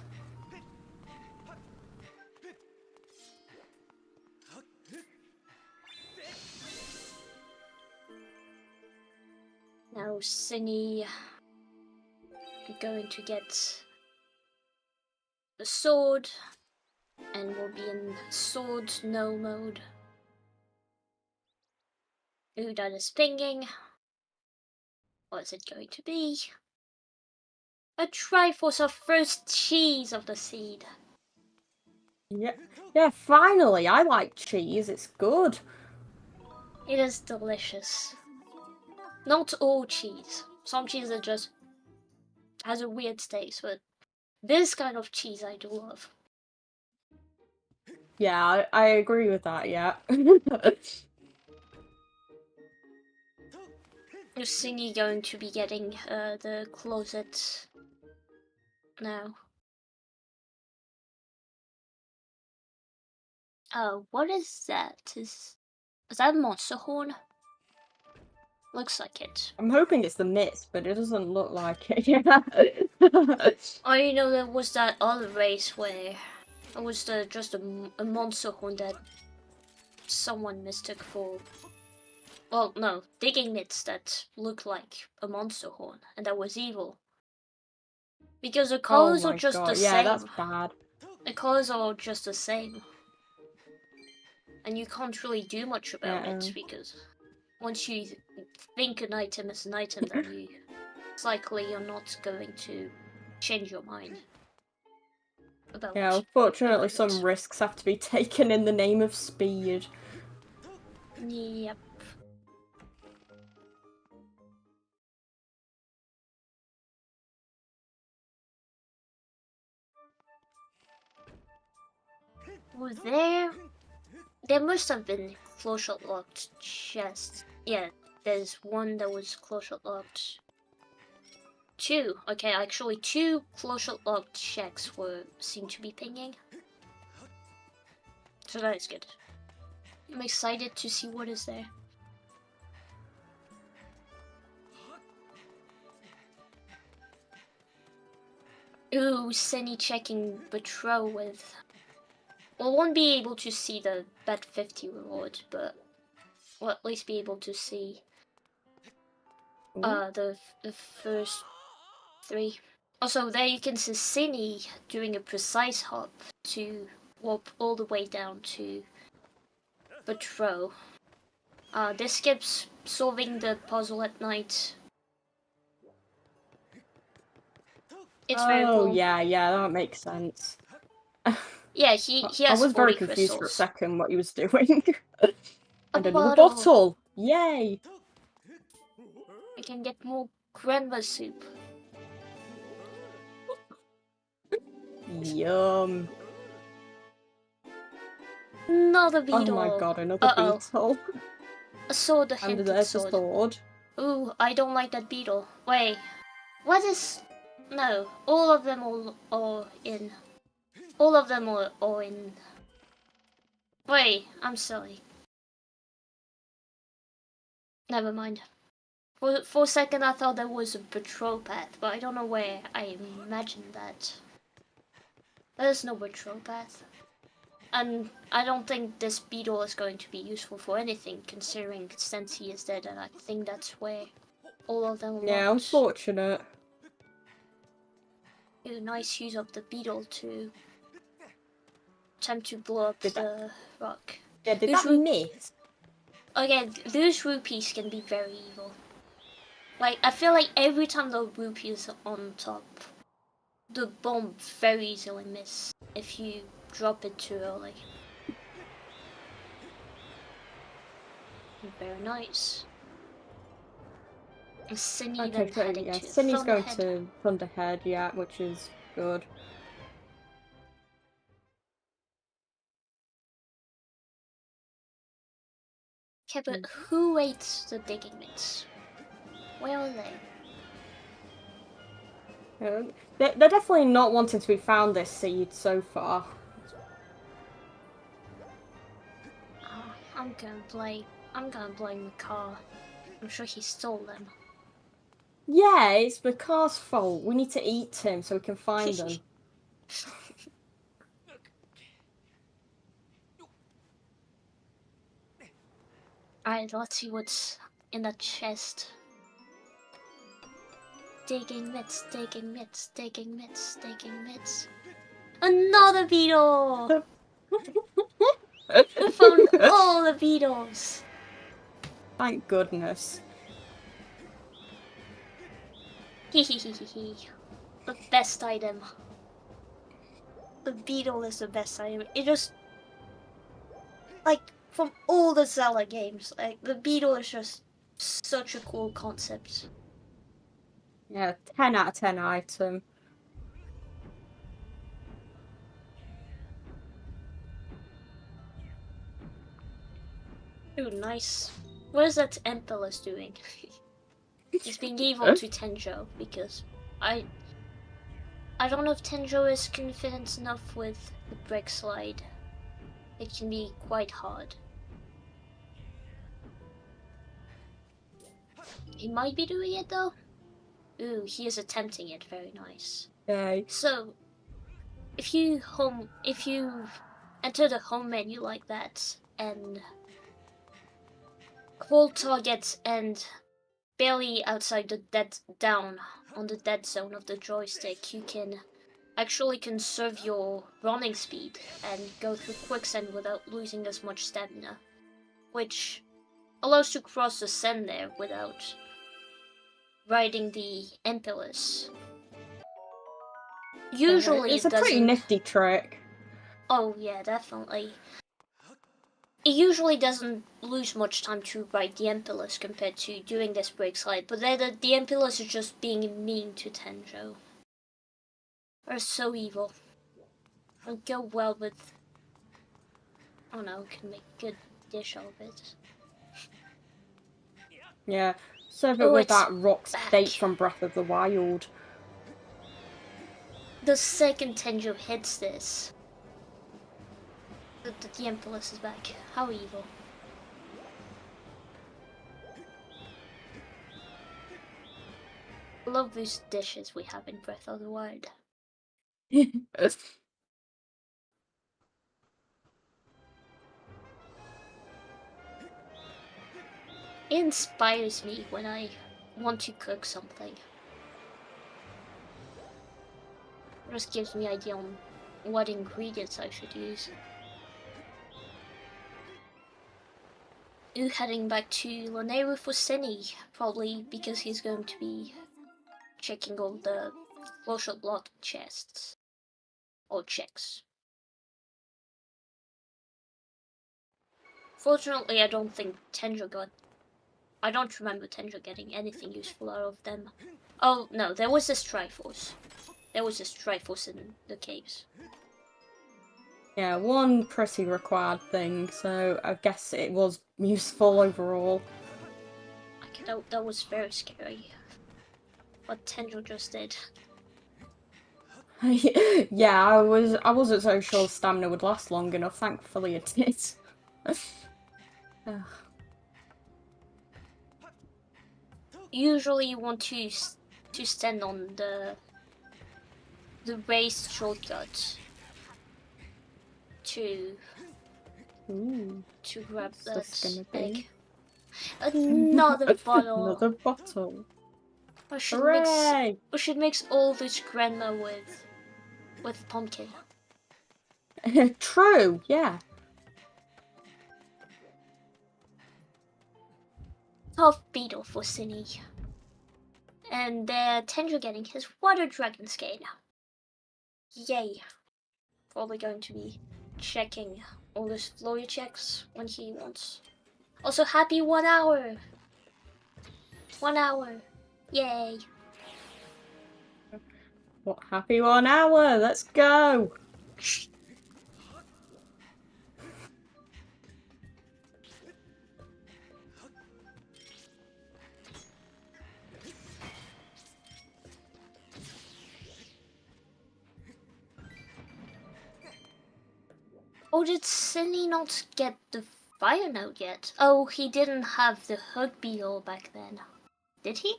Now Synii going to get the sword, and we'll be in sword no mode. Ooh, that is pinging. What is it going to be? A Triforce of first cheese of the seed. Yeah, finally. I like cheese. It's good. It is delicious. Not all cheese. Some cheese that just has a weird taste, but this kind of cheese I do love. Yeah, I agree with that, yeah. Is Synii going to be getting the closet now? What is that? Is that a monster horn? Looks like it. I'm hoping it's the mitts, but it doesn't look like it. Yeah. Oh, you know, there was that other race where it was just a monster horn that someone mistook for. Well, no, digging mitts that looked like a monster horn, and that was evil. Because the Oh colors are my just the god, yeah, that's same. bad. The colors are just the same. And you can't really do much about it, because once you think an item is an item, then it's likely you're not going to change your mind about Yeah, unfortunately about some it. risks have to be taken in the name of speed. Yep. Was there must have been close shot locked chests. Yeah, there's one that was close shot locked. 2. Okay, actually 2 close shot locked checks seem to be pinging. So that is good. I'm excited to see what is there. Ooh, Synii checking Betrow with... Well, won't be able to see the Bet 50 reward, but or at least be able to see Ooh. the first 3. Also, there you can see Synii doing a precise hop to warp all the way down to Patrol. This skips solving the puzzle at night. It's very cool. Yeah, that makes sense. Yeah, he I has was 40 very confused for a crystals. second what he was doing. A And another bottle. bottle! Yay! I can get more grandma soup. Yum. Another beetle. Oh my god, another beetle. A sword, a And hinted there's sword. the sword. Ooh, I don't like that beetle. Wait, what is... No, all of them are in... All of them are in... Wait, I'm silly. Never mind. For a second I thought there was a patrol path, but I don't know where I imagined that. There's no patrol path. And I don't think this beetle is going to be useful for anything, considering since he is dead, and I think that's where all of them are. Yeah, unfortunate. Ooh, nice use of the beetle to attempt to blow up the rock. Yeah, did that miss? Again, those rupees can be very evil. Like, I feel like every time the rupee is on top, the bomb very easily miss if you drop it too early. Very nice. And Synii then heading to Synnii's going Thunderhead. to Thunderhead, yeah, which is good. Okay, but who ate the digging mitts? Where are they? They're definitely not wanting to be found, this seed, so far. I'm gonna blame Makar. I'm sure he stole them. Yeah, it's Makar's fault. We need to eat him so we can find them. Alright, let's see what's in that chest. Digging mitts, digging mitts, digging mitts, digging mitts. Another beetle! We found all the beetles! Thank goodness. Hehehehe. The best item. The beetle is the best item. It just... Like, from all the Zelda games, like, the beetle is just such a cool concept. Yeah, 10 out of 10 item. Ooh, nice. What is that Empelus doing? He's being evil to Tenjo, because I don't know if Tenjo is confident enough with the brick slide. It can be quite hard. He might be doing it though. Ooh, he is attempting it. Very nice. Yay. So, if you enter the home menu like that and hold target and barely outside the down on the dead zone of the joystick, you can actually conserve your running speed and go through quicksand without losing as much stamina, which allows you to cross the sand there without riding the Empelus. Usually it's a pretty nifty trick. Oh yeah, definitely. It usually doesn't lose much time to ride the Empelus compared to doing this break slide, but then the Empelus is just being mean to Tenjo. They're so evil. They'll go well with... I don't know, can make good dish out of it. Yeah, serve it with that rock steak from Breath of the Wild. The second Tenjo hits this, the Empelus is back. How evil. I love these dishes we have in Breath of the Wild. inspires me when I want to cook something. It just gives me idea on what ingredients I should use. Ooh, heading back to Lanayru for Synii, probably because he's going to be checking all the social block chests. Or checks. Fortunately, I don't think Tenjo got... I don't remember Tenjo getting anything useful out of them. Oh, no, there was this Triforce. There was this Triforce in the caves. Yeah, one pretty required thing, so I guess it was useful overall. Okay, that was very scary. What Tenjo just did. Yeah, I wasn't so sure stamina would last long enough. Thankfully, it did. Usually, you want to stand on the raised shortcut to grab that egg. Another bottle. Another bottle. We should Hooray! mix all this grandma with pumpkin. True, yeah. Tough beetle for Synii. And Tenjo getting his water dragon scale. Yay. Probably going to be checking all his flowy checks when he wants. Also, happy 1 hour! 1 hour. Yay. What, happy 1 hour, let's go! Oh, did Synii not get the fire node yet? Oh, he didn't have the hug beetle back then. Did he?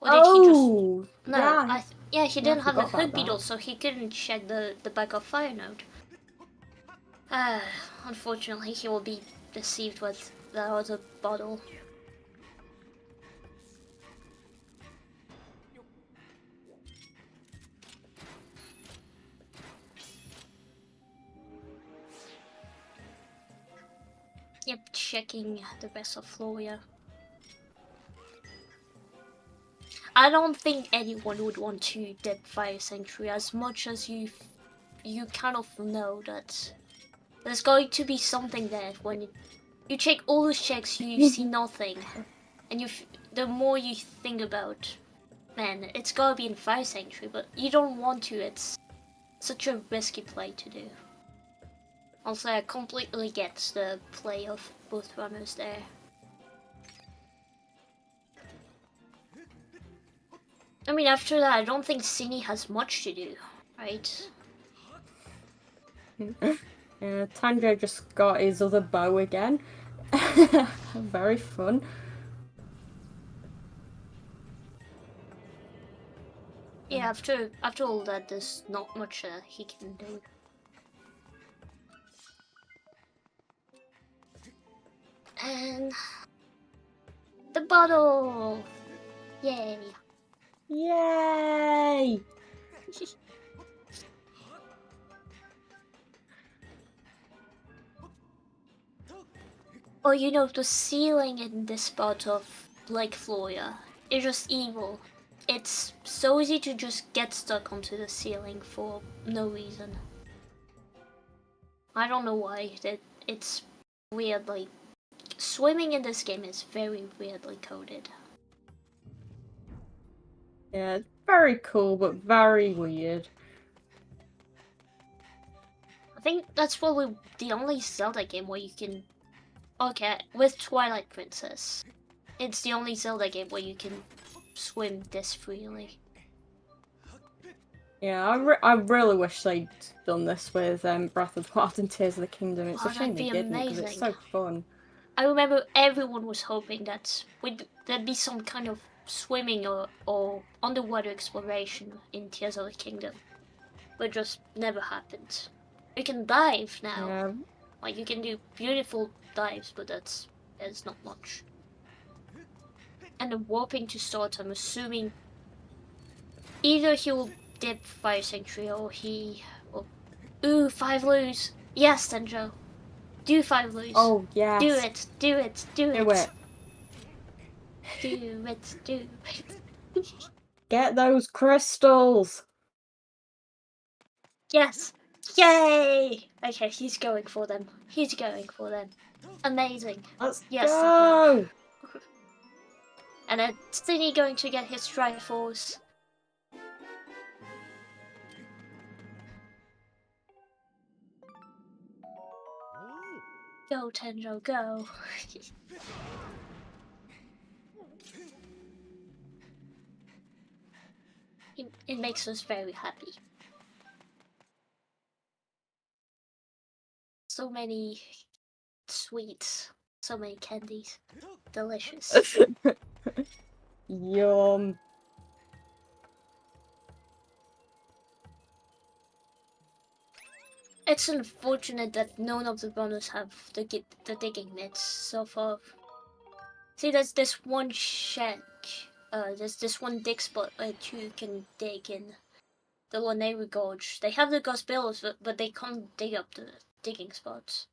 Or did he just... No, yeah. He didn't have the the hug beetle, so he couldn't check the backup fire node. Unfortunately, he will be deceived with the other bottle. Yep, checking the rest of Floria. I don't think anyone would want to dead Fire Sanctuary as much as you kind of know that there's going to be something there. When you check all those checks, you see nothing, and the more you think about, man, it's gotta be in Fire Sanctuary, but you don't want to. It's such a risky play to do. Also, I completely get the play of both runners there. I mean, after that, I don't think Synii has much to do, right? Tanjo just got his other bow again. Very fun. Yeah, after all that, there's not much he can do. And the bottle! Yay! Yay! Oh, you know, the ceiling in this part of Lake Floria is just evil. It's so easy to just get stuck onto the ceiling for no reason. I don't know why. It's weirdly... Swimming in this game is very weirdly coded. Yeah, it's very cool, but very weird. I think that's probably the only Zelda game where you can... Okay, with Twilight Princess. It's the only Zelda game where you can swim this freely. Yeah, I really wish they'd done this with Breath of the Wild and Tears of the Kingdom. It's a shame they didn't, because it's so fun. I remember everyone was hoping that there'd be some kind of swimming or underwater exploration in Tears of the Kingdom. But it just never happened. You can dive now. Yeah. Like, you can do beautiful dives, but there's not much. and then warping to start. I'm assuming either he will dip Fire Sanctuary or he will... Ooh, 5 lose. Yes, Tenjo. Do 5 lose. Oh, yes. Do it, do it, do it. Do it. Do it, do it. Get those crystals. Yes. Yay! Okay, he's going for them. He's going for them. Amazing. Let's Yes, go. And then Synii going to get his Triforce. Go, Tenjo, go. It makes us very happy. So many sweets, so many candies. Delicious. Yum. It's unfortunate that none of the runners have the digging mitts so far. See, there's this one shack, there's this one dig spot where you can dig in the Lanayru Gorge. They have the Gospellos, but they can't dig up the digging spots.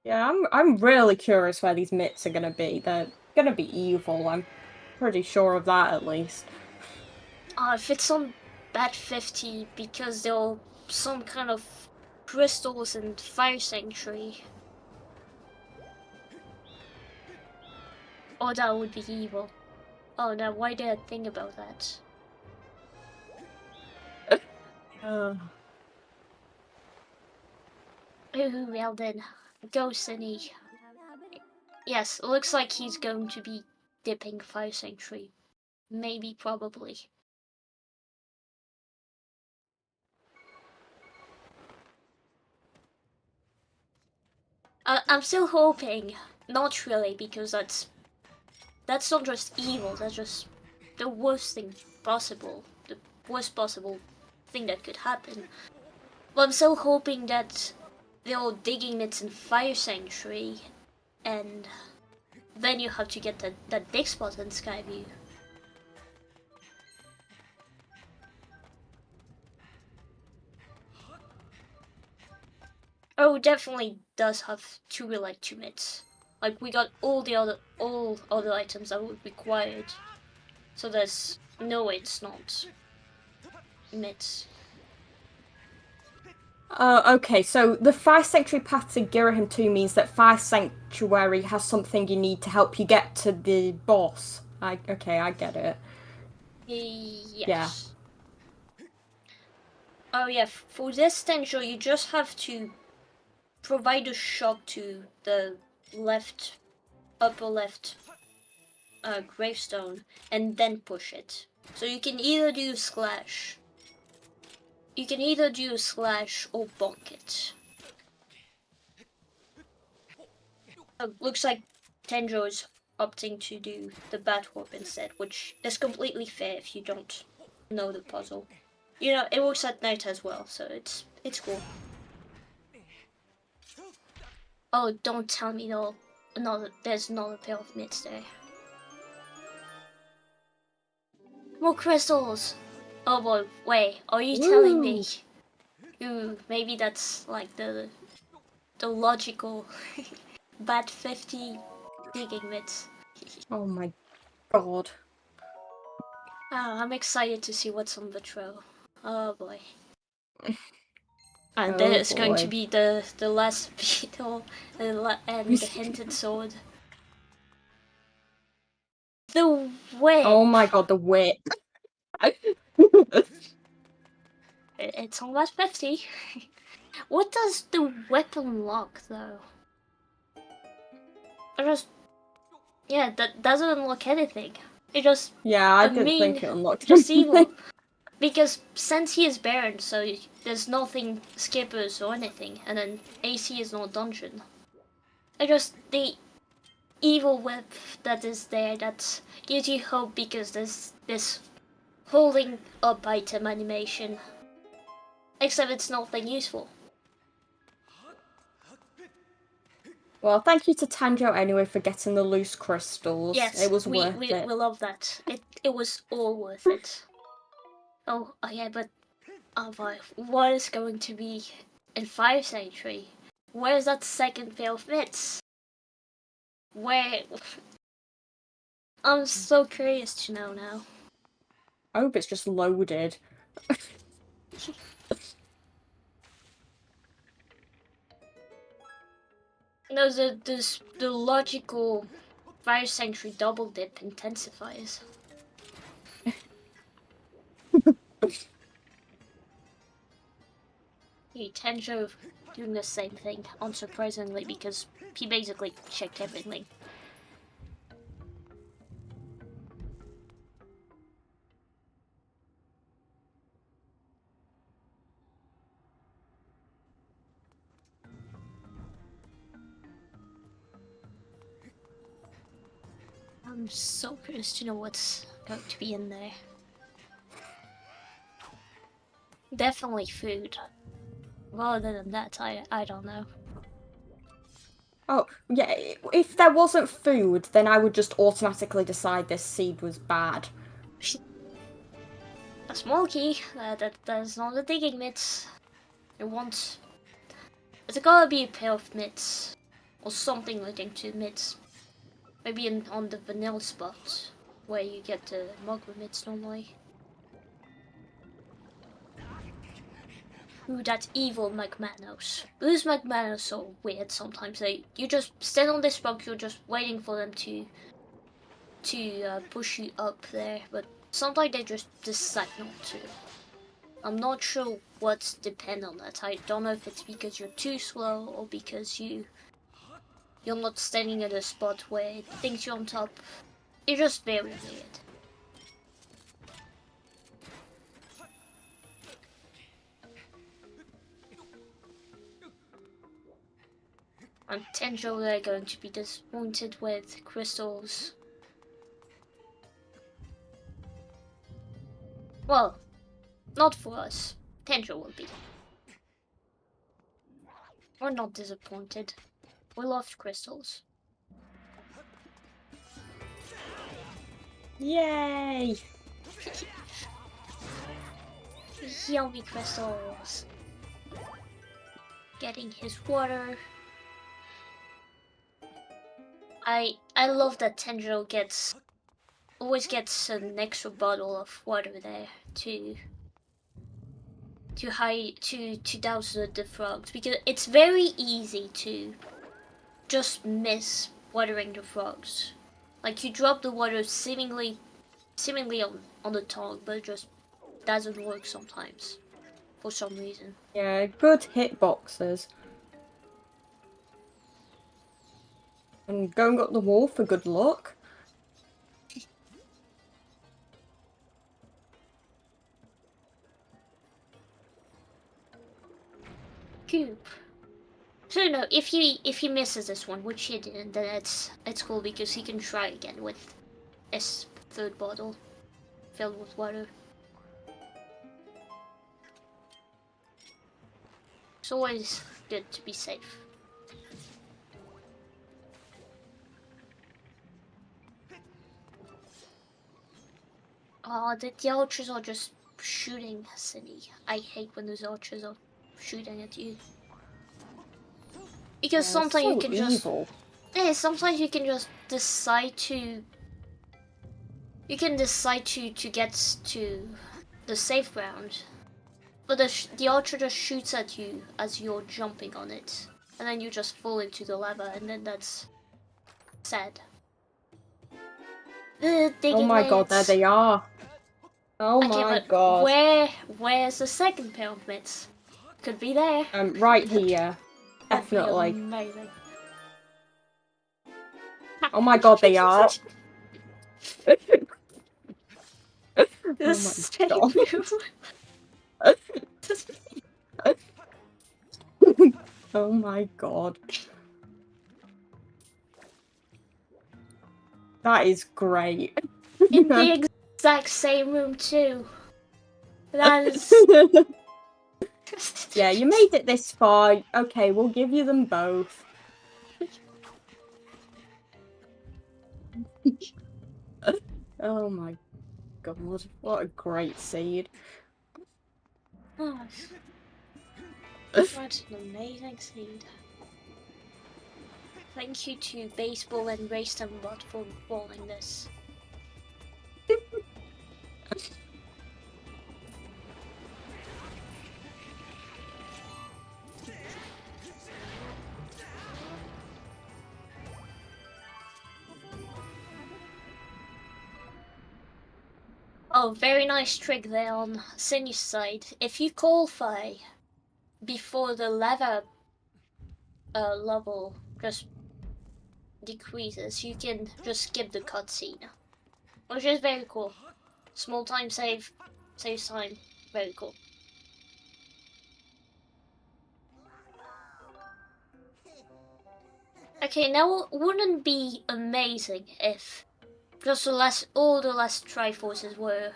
Yeah, I'm really curious where these mitts are gonna be. They're gonna be evil. I'm pretty sure of that, at least. If it's on Bat 50, because there are some kind of crystals and Fire Sanctuary. Oh, that would be evil. Oh, now why did I think about that? Ooh, well then. Go, Synii. Yes, it looks like he's going to be dipping Fire Sanctuary. Maybe, probably. I'm still hoping, not really, because that's not just evil, that's just the worst thing possible. The worst possible thing that could happen. But I'm still hoping that they're digging mitts in Fire Sanctuary, and then you have to get that dig spot in Skyview. Oh, definitely does have 2 relay 2 mitts. Like, we got all other items that were required. So there's no, it's not mitts. Okay, so the Fire Sanctuary path to Girahim 2 means that Fire Sanctuary has something you need to help you get to the boss. Okay, I get it. Yes. Yeah. Oh yeah, for this Tenjo, you just have to provide a shock to the upper left gravestone, and then push it. So you can either do slash. You can either do slash or bonk it. Looks like Tenjo is opting to do the Bat Warp instead, which is completely fair if you don't know the puzzle. You know, it works at night as well, so it's cool. Oh, don't tell me there's another pair of mitts there. More crystals! Oh boy, wait, are you telling me? Ooh, maybe that's like the logical Bat 50 digging mitts. Oh my god. Oh, I'm excited to see what's on the trail. Oh boy. And Oh then it's going to boy. be the last beetle and the hinted sword. The whip! Oh my god, the whip. It's on Bat 50. What does the whip unlock though? Yeah, that doesn't unlock anything. It just... Yeah, I didn't think it unlocked just anything. evil. Because since he is Baron, so there's nothing skippers or anything, and then AC is no dungeon. I just... the evil whip that is there that gives you hope because there's this holding up item animation. Except it's nothing useful. Well, thank you to Tanjo anyway for getting the loose crystals. Yes, it was we worth it. we love that. It was all worth it. Oh yeah, but what is going to be in 5th century? Where's that second pair of mitts? Where? I'm so curious to know now. I hope it's just loaded. No, the logical 5th century double dip intensifiers. Tenjo doing the same thing, unsurprisingly, because he basically checked everything. I'm so curious to know what's going to be in there. Definitely food. Rather than that, I don't know. Oh, yeah, if there wasn't food, then I would just automatically decide this seed was bad. A small key, that's not the digging mitts. It wants... It's gotta be a pair of mitts. Or something relating to mitts. Maybe on the vanilla spot, where you get the mugwort mitts normally. Ooh, that evil McManus. Those McManus are weird sometimes. You just stand on this rock, you're just waiting for them to push you up there, but sometimes they just decide not to. I'm not sure what's depend on that. I don't know if it's because you're too slow or because you're not standing at a spot where it thinks you're on top. It's just very weird. And Tenjo, they're going to be disappointed with crystals. Well, not for us. Tenjo will be. We're not disappointed. We loved crystals. Yay! Yummy crystals. Getting his water. I love that Tenjo always gets an extra bottle of water there to douse the frogs, because it's very easy to just miss watering the frogs. Like, you drop the water seemingly on the tongue, but it just doesn't work sometimes for some reason. Yeah, good hitboxes. And going up the wall for good luck. Coop. So no, if he misses this one, which he didn't, then it's cool, because he can try again with his third bottle filled with water. It's always good to be safe. Oh, the archers are just shooting Synii. I hate when those archers are shooting at you. Because sometimes so you can evil. sometimes you can just decide to... You can decide to get to the safe ground. But the archer just shoots at you as you're jumping on it. And then you just fall into the lava, and then that's sad. Oh my god, there they are. Oh okay, my but god. where's the second pair of mitts? Could be there. Right here. Definitely. Amazing. Oh my god, they are. This Oh my god. Oh my god. That is great. In the exact same room too. That is... Yeah, you made it this far. Okay, we'll give you them both. Oh my god, what a great seed. Oh, what an amazing seed. Thank you to Baseball and Racetime for rolling this. Oh, very nice trick there on Synii's side. If you qualify before the lava level just decreases, you can just skip the cutscene, which is very cool. Small time save, saves time, very cool. Okay, now wouldn't it be amazing if just all the last Triforces were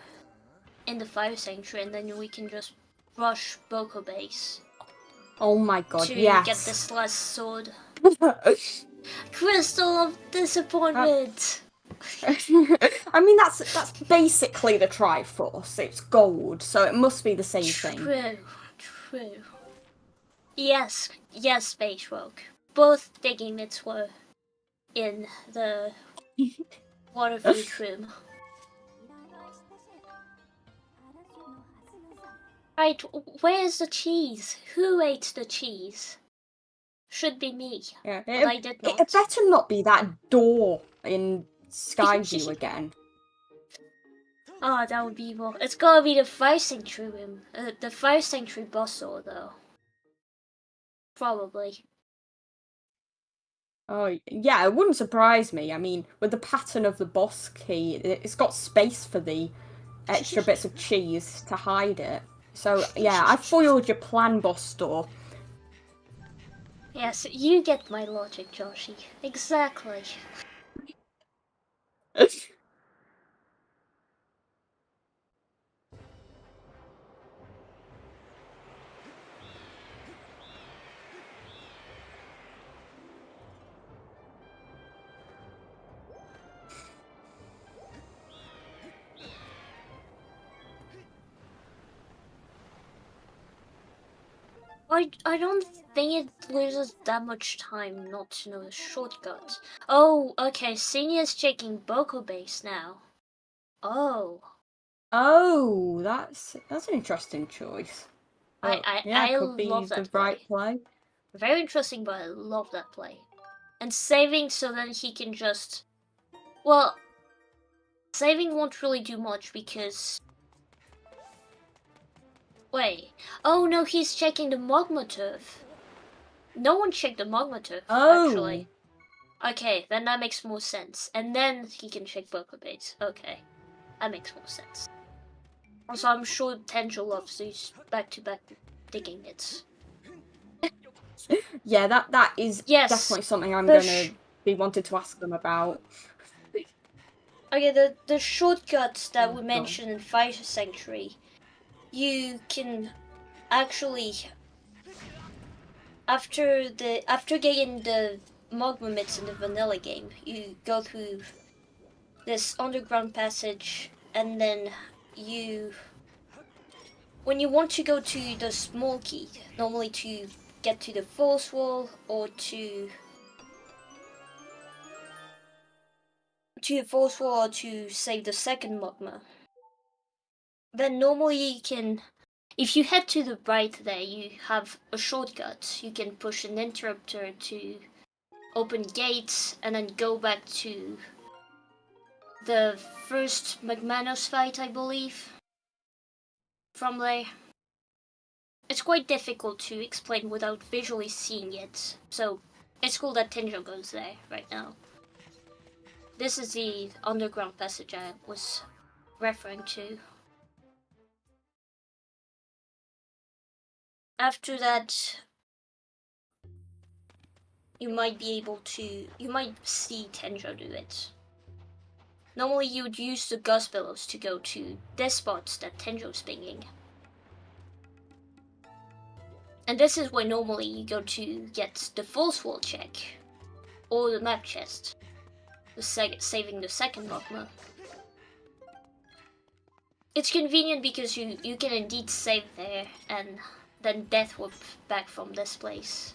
in the Fire Sanctuary, and then we can just rush Boko Base Oh my god, to yes. get this last sword. Crystal of Disappointment! I mean, that's basically the Triforce. It's gold, so it must be the same thing. True. Yes, Space Rogue. Both digging mitts were in the water food room. Right, where's the cheese? Who ate the cheese? Should be me, Yeah, but I did not. It better not be that door in Skyview again. Oh, that would be evil. It's gotta be the Fire Sanctuary room. The Fire Sanctuary boss door, though. Probably. Oh, yeah, it wouldn't surprise me. I mean, with the pattern of the boss key, it's got space for the extra bits of cheese to hide it. So, yeah, I foiled your plan, boss door. Yes, you get my logic, Joshi. Exactly. I don't think it loses that much time not to know the shortcut. Oh, okay, Synii checking Boko Base now. Oh. Oh, that's an interesting choice. But, yeah, I could be love the that play. right play. Very interesting, but I love that play. And saving so that he can just... Well, saving won't really do much because... Wait. Oh no, he's checking the magma turf. No one checked the magma turf, actually. Okay, then that makes more sense. And then he can check Boko Base. Okay, that makes more sense. Also, I'm sure Tenjo loves these back-to-back digging hits. Yeah, that is definitely something I'm gonna be wanted to ask them about. Okay, the shortcuts that we mentioned in Fire Sanctuary, you can actually after getting the magma mitts in the vanilla game, you go through this underground passage, and then when you want to go to the small key, normally to get to the force wall or to save the second magma, then normally you can, if you head to the right there, you have a shortcut. You can push an interrupter to open gates and then go back to the first Magmanos fight, I believe. From there. It's quite difficult to explain without visually seeing it, so it's cool that Tenjo goes there right now. This is the underground passage I was referring to. After that, you might see Tenjo do it. Normally you would use the gust billows to go to this spot that Tenjo's pinging. And this is where normally you go to get the false wall check, or the map chest. saving the second magma. It's convenient because you can indeed save there and then death whip back from this place.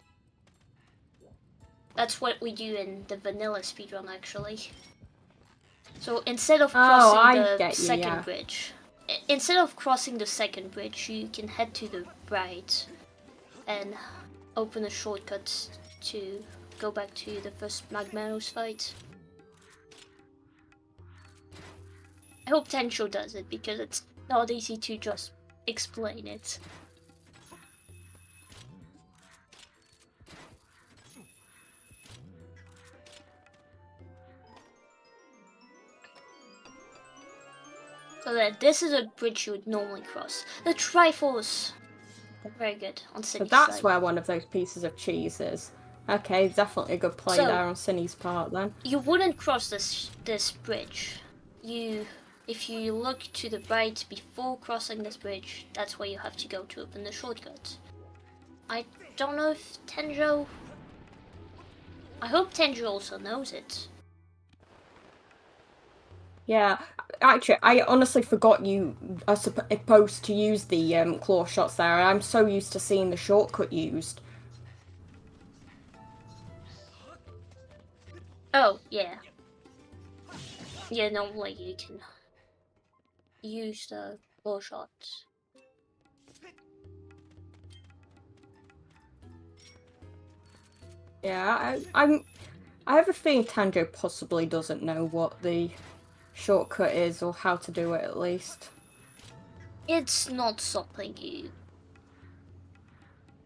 That's what we do in the vanilla speedrun actually. So instead of crossing the second bridge, you can head to the right and open a shortcut to go back to the first Magmanos fight. I hope Tencho does it because it's not easy to just explain it. So that this is a bridge you would normally cross. The Triforce! Very good on Synnie's So that's side. where one of those pieces of cheese is. Okay, definitely a good play there on Synnie's part then. You wouldn't cross this bridge. If you look to the right before crossing this bridge, that's where you have to go to open the shortcut. I don't know if Tenjo... I hope Tenjo also knows it. Yeah, actually, I honestly forgot you are supposed to use the claw shots there. I'm so used to seeing the shortcut used. Oh, yeah. Yeah, normally you can use the claw shots. Yeah, I have a feeling Tanjo possibly doesn't know what the shortcut is or how to do it at least. It's not something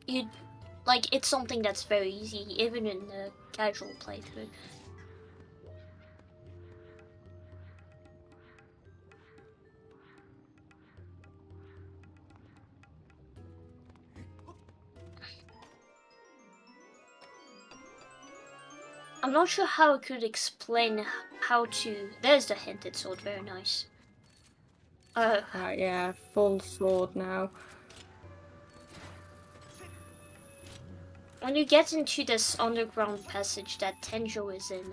you'd like. It's something that's very easy, even in the casual playthrough. I'm not sure how I could explain how to... There's the hinted sword, very nice. Right, yeah, full sword now. When you get into this underground passage that Tenjo is in...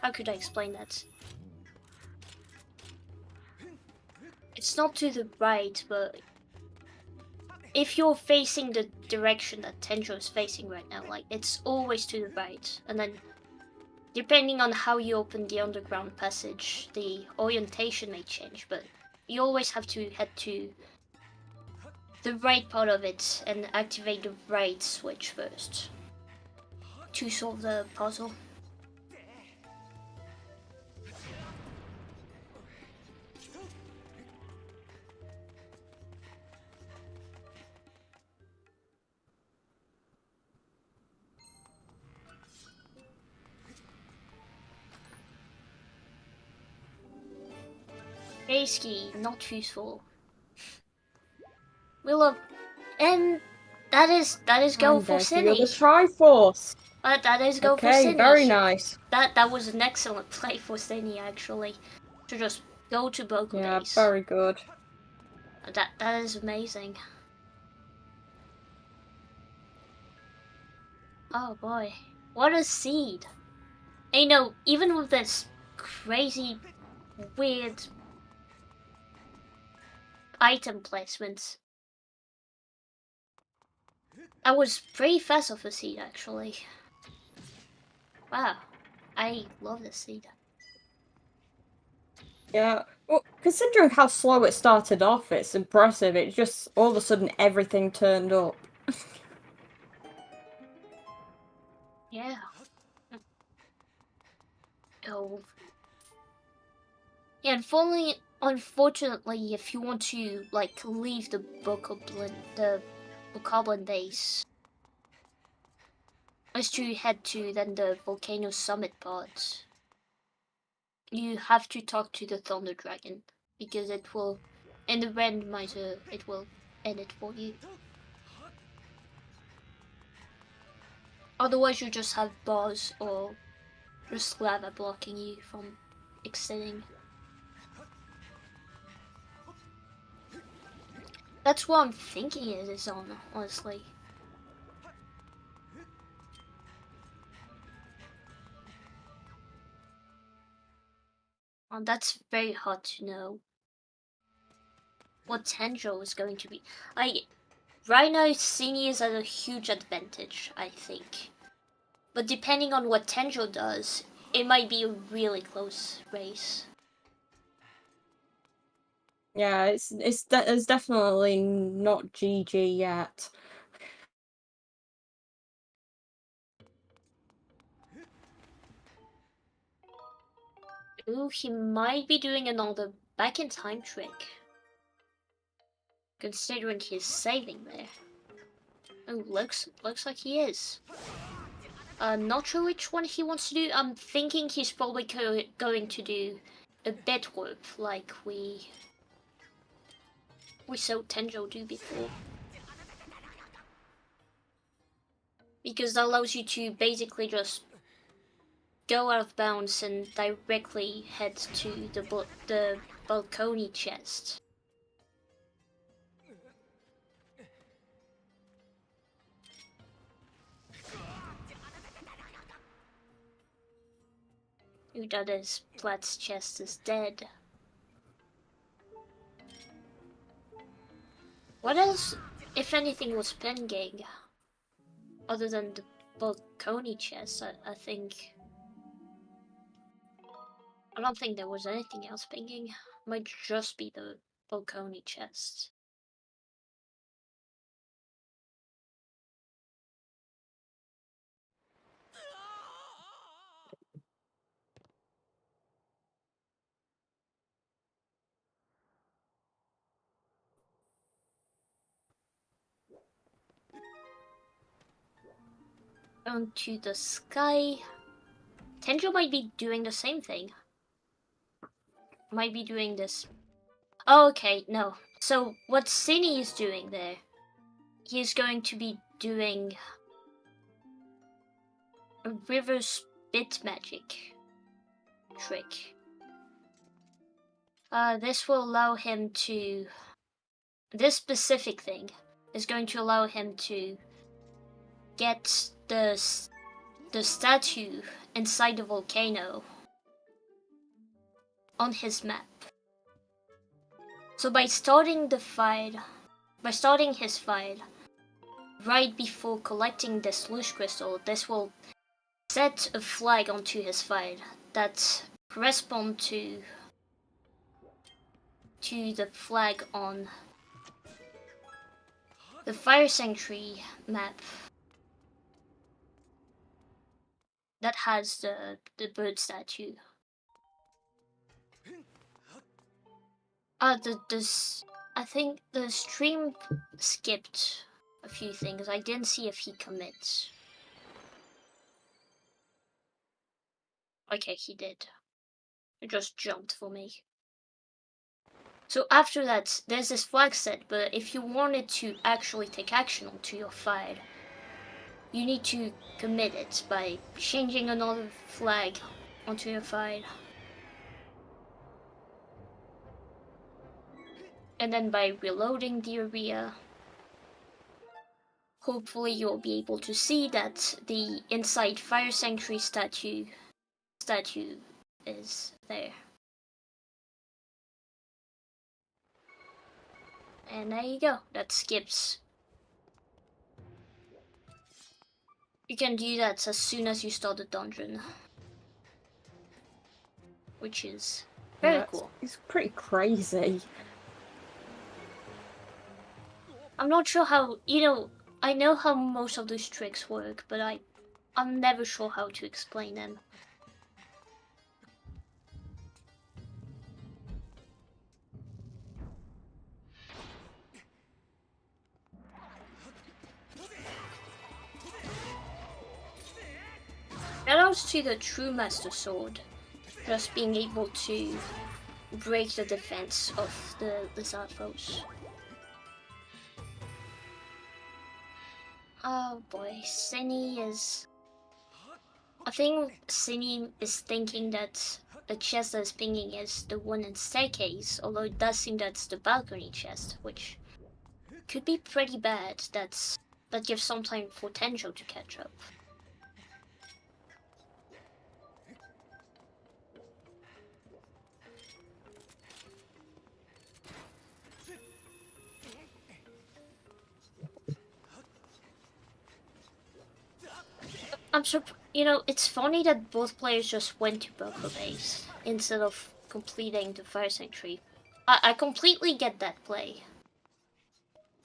How could I explain that? It's not to the right, but... If you're facing the direction that Tenjo is facing right now, like, it's always to the right. And then, depending on how you open the underground passage, the orientation may change, but you always have to head to the right part of it and activate the right switch first to solve the puzzle. Basically, not useful. We love, and that is go And for there's the other Synii. Triforce. That is go for Okay, Synii. very nice. That was an excellent play for Synii actually. To just go to Boku Yeah, Base. very good. That is amazing. Oh boy, what a seed! And you know, even with this crazy, weird item placements, I was pretty fast off a seed actually. Wow, I love this seed. Yeah, well, considering how slow it started off, it's impressive. It just, all of a sudden, everything turned up. Yeah. Oh. Yeah, and unfortunately, if you want to, like, leave the Bokoblin base, is to head to then the Volcano Summit part. You have to talk to the Thunder Dragon, because it will, in the randomizer, it will end it for you. Otherwise, you just have bars or just lava blocking you from extending. That's what I'm thinking it is on, honestly. That's very hard to know. What Tanjo is going to be. Right now, Synii is at a huge advantage, I think. But depending on what Tanjo does, it might be a really close race. Yeah, it's definitely not GG yet. Ooh, he might be doing another back in time trick. Considering he's saving there. Oh, looks like he is. Not sure which one he wants to do. I'm thinking he's probably going to do a bit warp like we saw Tenjo do before. Because that allows you to basically just go out of bounds and directly head to the balcony chest. Ooh, that is Platt's chest is dead. What else, if anything, was pinging? Other than the balcony chest, I think. I don't think there was anything else pinging. Might just be the balcony chest. Onto the sky. Tenjo might be doing the same thing. Might be doing this. Oh, okay, no. So what Synii is doing there, he's going to be doing a reverse bit magic trick. This will allow him to. This specific thing is going to allow him to get the statue inside the volcano on his map. So by starting his fight right before collecting this loose crystal, this will set a flag onto his fight that correspond to the flag on the Fire Sanctuary map that has the bird statue. I think the stream skipped a few things. I didn't see if he commits. Okay, he did. It just jumped for me. So after that, there's this flag set, but if you wanted to actually take action onto your fight, you need to commit it by changing another flag onto your fight. And then by reloading the area, hopefully you'll be able to see that the inside Fire Sanctuary statue is there. And there you go, that skips. You can do that as soon as you start the dungeon. Which is very cool. It's pretty crazy. I'm not sure how, I know how most of those tricks work, but I'm never sure how to explain them. Shoutouts to the true Master Sword, just being able to break the defense of the lizard foes. Oh boy, Synii is... I think Synii is thinking that the chest that's pinging is the one in staircase, although it does seem that's the balcony chest, which could be pretty bad. That gives some time for Tenjo to catch up. You know, it's funny that both players just went to Boko base instead of completing the Fire Sanctuary. I completely get that play.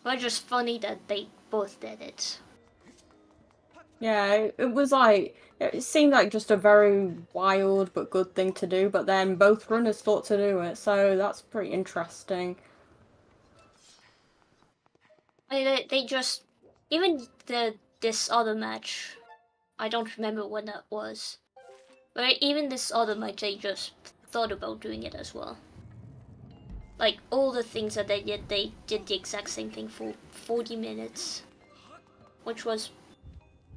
But just funny that they both did it. Yeah, it was like, it seemed like just a very wild but good thing to do, but then both runners thought to do it, so that's pretty interesting. They just, even this other match, I don't remember when that was, but even this other match, they just thought about doing it as well. Like, all the things that they did the exact same thing for 40 minutes, which was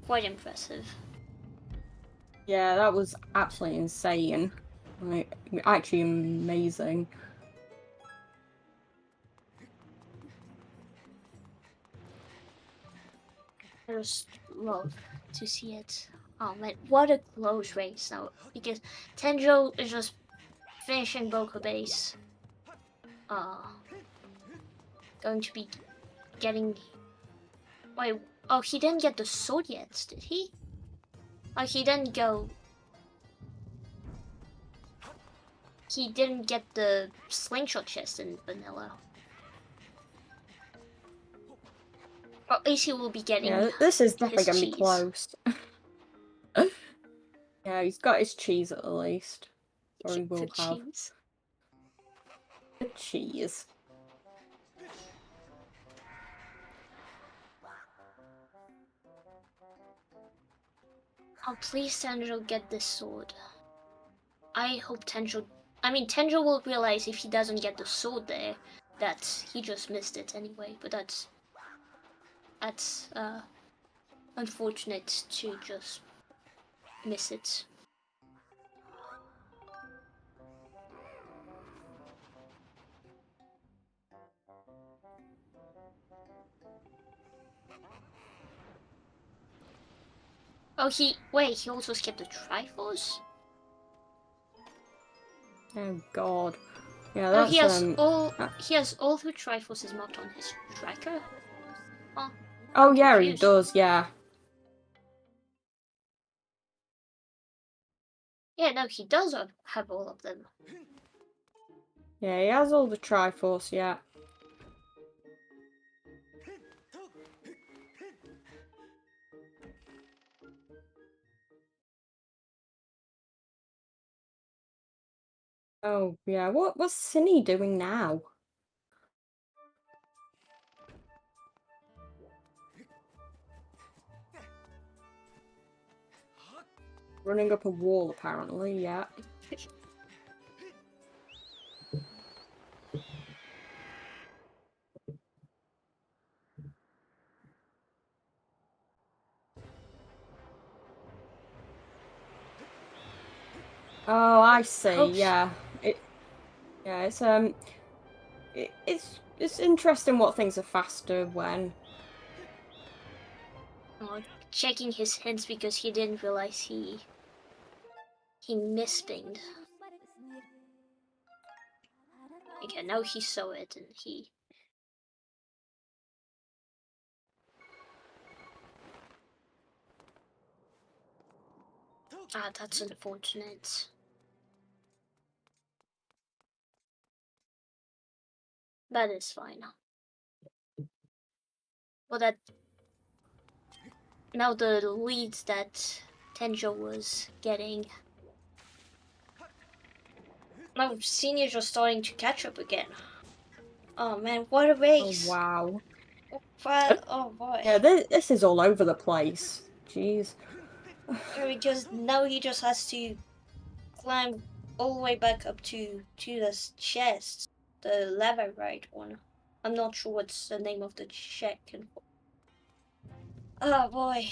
quite impressive. Yeah, that was absolutely insane. Like, actually amazing. I just love to see it. Oh man, what a close race now, because Tenjo is just finishing Boko base. Going to be getting... Wait, oh, he didn't get the sword yet, did he? Oh, he didn't go... He didn't get the slingshot chest in vanilla. Or at least he will be getting Yeah, this is definitely his gonna be cheese. close. Yeah, he's got his cheese at least. Or he will The have. cheese. The cheese. Oh, please Tenjo get this sword. I hope Tenjo... I mean, Tenjo will realize if he doesn't get the sword there, that he just missed it anyway, but that's unfortunate to just miss it. Oh, he also skipped the Triforce? Oh god. Yeah, Oh, that's he has all three Triforces marked on his tracker? Oh, oh I'm yeah, confused. he does, yeah. Yeah, no, he does have all of them. Yeah, he has all the Triforce, yeah. Oh, yeah. What's Synii doing now? Running up a wall, apparently, yeah. Oh, I see, yeah. It's interesting what things are faster when. Oh, checking his hints because he didn't realize he misspinged. Okay, now he saw it and he... Ah, that's unfortunate. That is fine. Well, that... Now the leads that Tenjo was getting... Now Synii just starting to catch up again. Oh man, what a Oh, race! wow. Oh boy. Yeah, this is all over the place. Jeez. Because now he just has to climb all the way back up to the chest, the lava right one. I'm not sure what's the name of the check. Oh boy.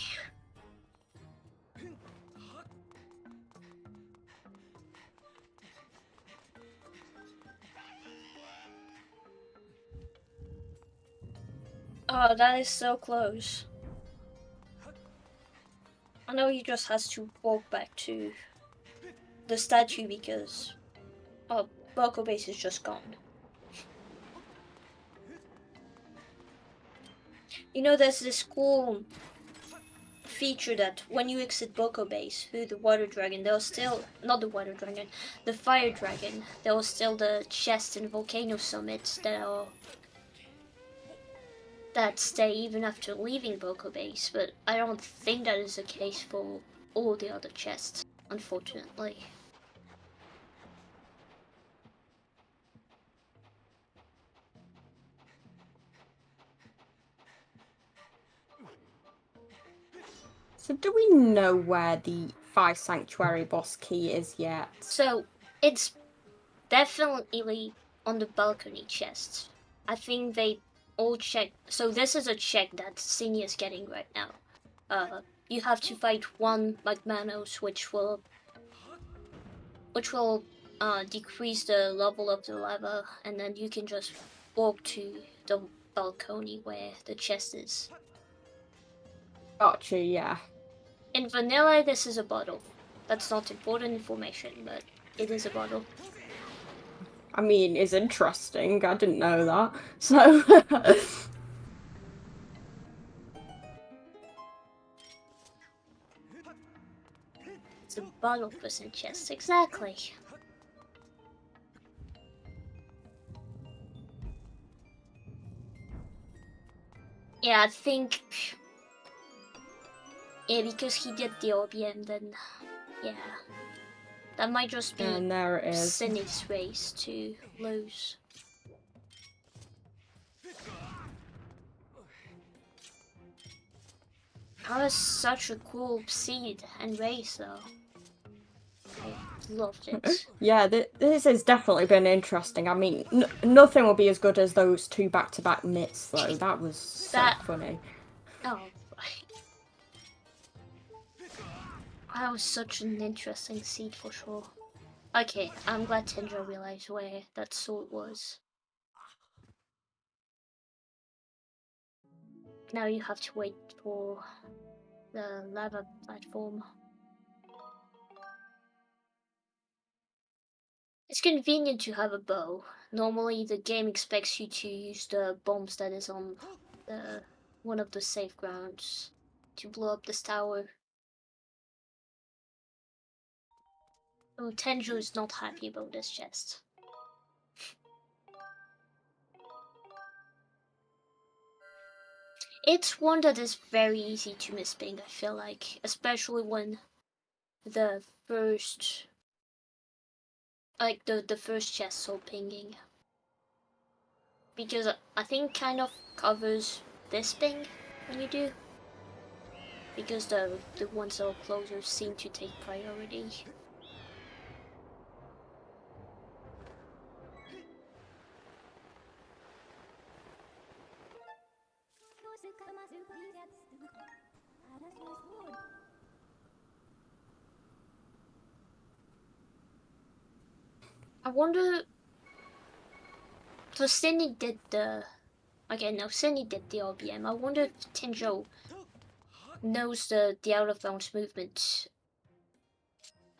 Oh, that is so close. I know he just has to walk back to the statue because Boko base is just gone. You know, there's this cool feature that when you exit Boko Base through the Water Dragon, there's still not the Water Dragon, the Fire Dragon. There was still the chest and Volcano Summits that stay even after leaving Boko Base, but I don't think that is the case for all the other chests, unfortunately. So do we know where the Fire Sanctuary boss key is yet? So it's definitely on the balcony chest. I think they all check. So this is a check that Synii is getting right now. You have to fight one Magmanos, which will decrease the level of the lava, and then you can just walk to the balcony where the chest is. Gotcha, yeah. In vanilla, this is a bottle. That's not important information, but it is a bottle. I mean, it's interesting. I didn't know that. So. It's a bottle percent chest, exactly. Yeah, I think. Yeah, because he did the OBM, then. Yeah. That might just be And there it is. Synnii's race to lose. That was such a cool seed and race, though. I loved it. Yeah, this has definitely been interesting. I mean, nothing will be as good as those two back-to-back mitts, though. That was so funny. Oh, that was such an interesting seed for sure. Okay, I'm glad Tindra realized where that sword was. Now you have to wait for the lava platform. It's convenient to have a bow. Normally the game expects you to use the bombs that is on one of the safe grounds to blow up this tower. Oh, Tenjo is not happy about this chest. It's one that is very easy to misping, I feel like, especially when the first the first chest saw pinging. Because I think kind of covers this ping when you do. Because the ones that are closer seem to take priority. I wonder. So Synii did the. Okay, no, Synii did the RBM. I wonder if Tenjo knows the out of bounds movement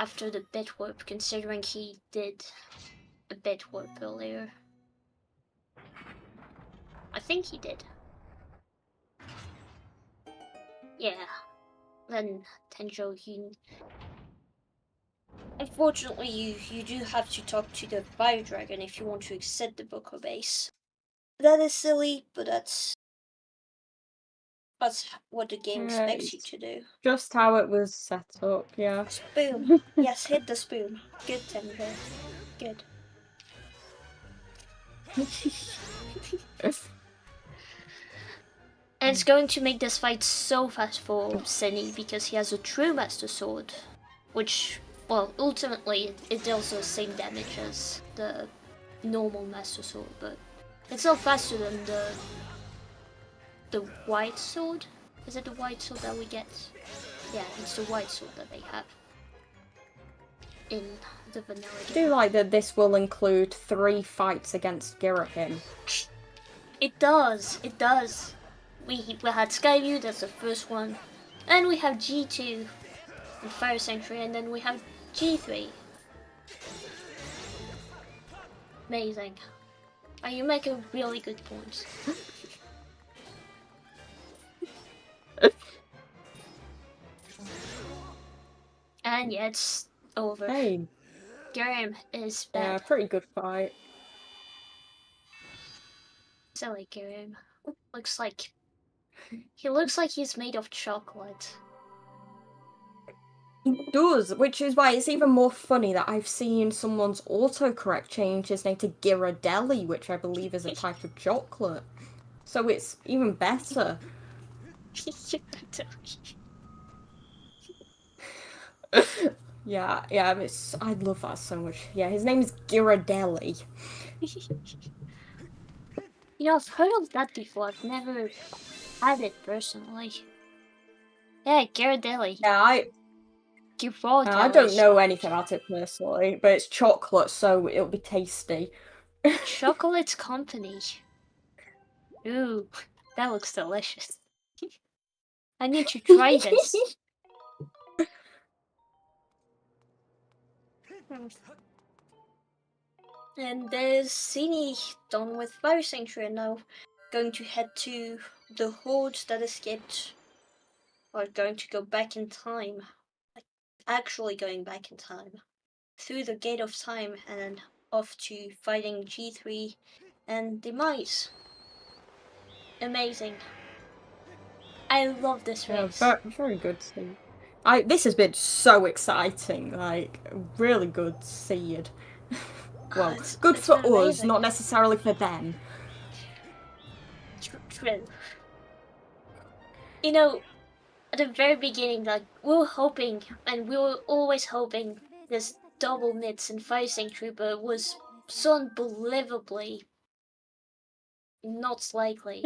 after the bit warp, considering he did a bit warp earlier. I think he did. Yeah. Then Tenjo, unfortunately, you do have to talk to the Fire Dragon if you want to exit the Boko base. That is silly, but that's what the game expects you to do. Just how it was set up, yeah. Spoon. Yes, hit the spoon. Good, Tenjo. Good. And it's going to make this fight so fast for Synii because he has a true Master Sword, which, well, ultimately it deals the same damage as the normal Master Sword, but it's still faster than the White Sword. Is it the White Sword that we get? Yeah, it's the White Sword that they have in the vanilla game. I do like that this will include 3 fights against Girahim. It does, it does. We had Skyview, that's the first one. And we have G2 and Fire Sanctuary, and then we have G3. Amazing. You make a really good point. And yeah, it's over. Hey. Grim is bad. Yeah, pretty good fight. Silly Grim. He looks like he's made of chocolate. He does, which is why it's even more funny that I've seen someone's autocorrect change his name to Ghirardelli, which I believe is a type of chocolate. So it's even better. Yeah, I love that so much. Yeah, his name is Ghirardelli. You know, I've heard of that before. I've never had it personally. Yeah, Ghirardelli. Yeah, I don't know anything about it personally, but it's chocolate, so it'll be tasty. Chocolate company. Ooh, that looks delicious. I need to try this. And there's Synii done with Fire Sanctuary and now going to head to the Horde that escaped, or going to go back in time. Like, actually going back in time. Through the Gate of Time and then off to fighting G3 and Demise. Amazing. I love this race. Yeah, very good seed. This has been so exciting, like, really good seed. Well, good for us, not necessarily for them. True. You know, at the very beginning, like, we were hoping, and we were always hoping, this double mitts and Fire Sanctuary, but it was so unbelievably not likely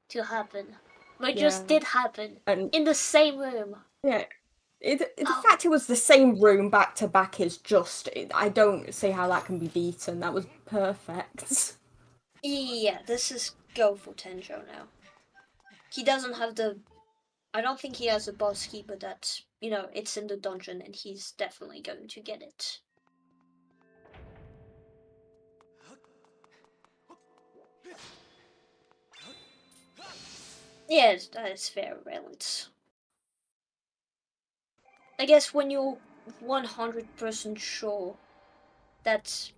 to happen. But it just did happen. And in the same room. Yeah. The fact it was the same room back to back is just, I don't see how that can be beaten. That was perfect. Yeah, this is go for Tenjo now. He doesn't have I don't think he has a boss key, but that's, you know, it's in the dungeon and he's definitely going to get it. Yeah, that is fair, Remlits. I guess when you're 100% sure that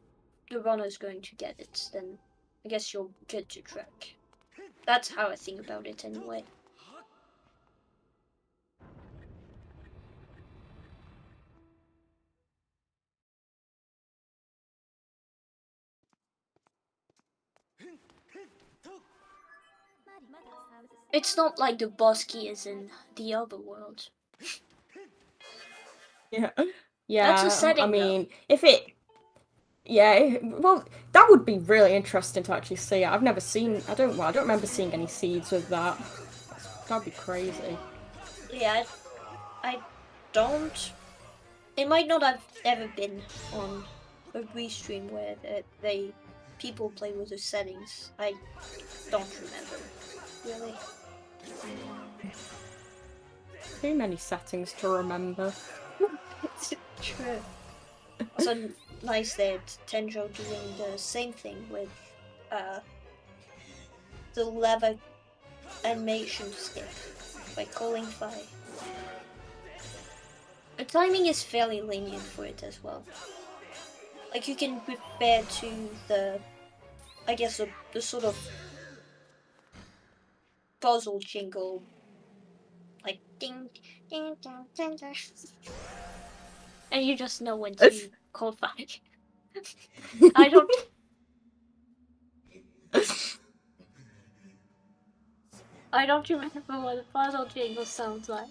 the runner is going to get it, then I guess you're good to track. That's how I think about it anyway. It's not like the boss key is in the other world. Yeah. That's a setting, I mean, if it... Yeah, well, that would be really interesting to actually see. I've never seen... I don't remember seeing any seeds with that. That'd be crazy. Yeah, I don't... It might not have ever been on a restream where people play with the settings. I don't remember, really. Too many settings to remember. It's true. Also, nice that Tenjo doing the same thing with the lava animation skip by calling Fi. The timing is fairly lenient for it as well. Like, you can prepare to the, I guess, the sort of puzzle jingle, like ding, ding, ding, ding, ding. And you just know when to call Fi. I don't remember what the puzzle jingle sounds like.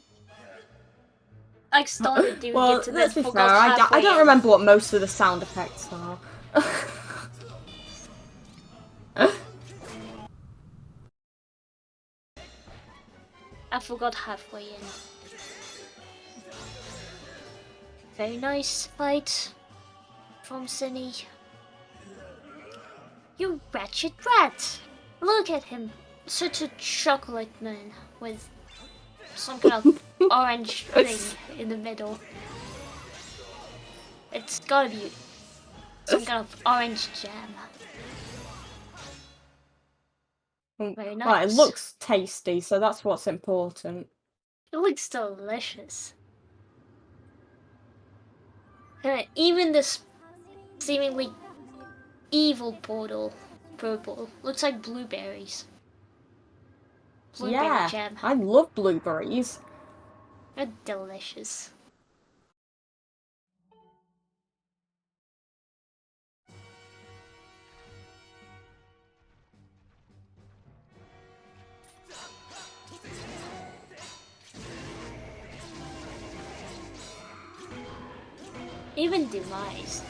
I started doing it and then let's be forgot fair, halfway I don't remember what most of the sound effects are. I forgot halfway in. Very nice fight from Synii. You wretched rat! Look at him! Such a chocolate man with some kind of orange thing in the middle. It's gotta be some kind of orange jam. Very nice. Well, it looks tasty, so that's what's important. It looks delicious. Even this seemingly evil portal, purple, looks like blueberries. Blueberry Yeah, jam. I love blueberries. They're delicious. Even Demise.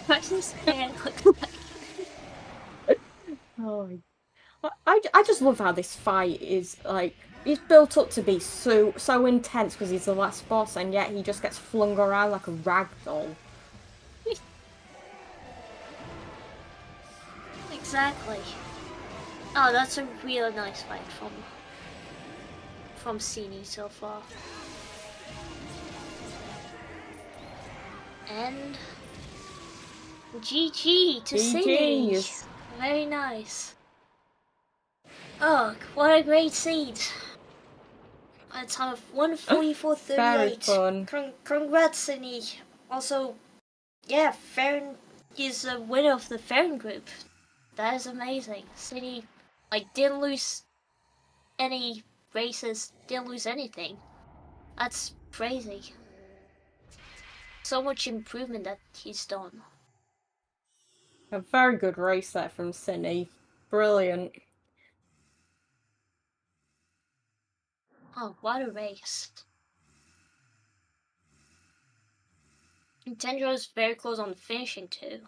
What's his hair look like? Oh, I just love how this fight is like. He's built up to be so intense because he's the last boss, and yet he just gets flung around like a rag doll. Exactly. Oh, that's a really nice fight from Synii so far. And GG to Synii. GG's. Very nice. Oh, what a great seed. A ton of 144.38. Very fun. Congrats, Synii. Also, yeah, Faron is a winner of the Faron group. That is amazing. Synii, like, didn't lose any races, didn't lose anything. That's crazy. So much improvement that he's done. A very good race there from Synii. Brilliant. Oh, what a race. Nintendo's very close on finishing too.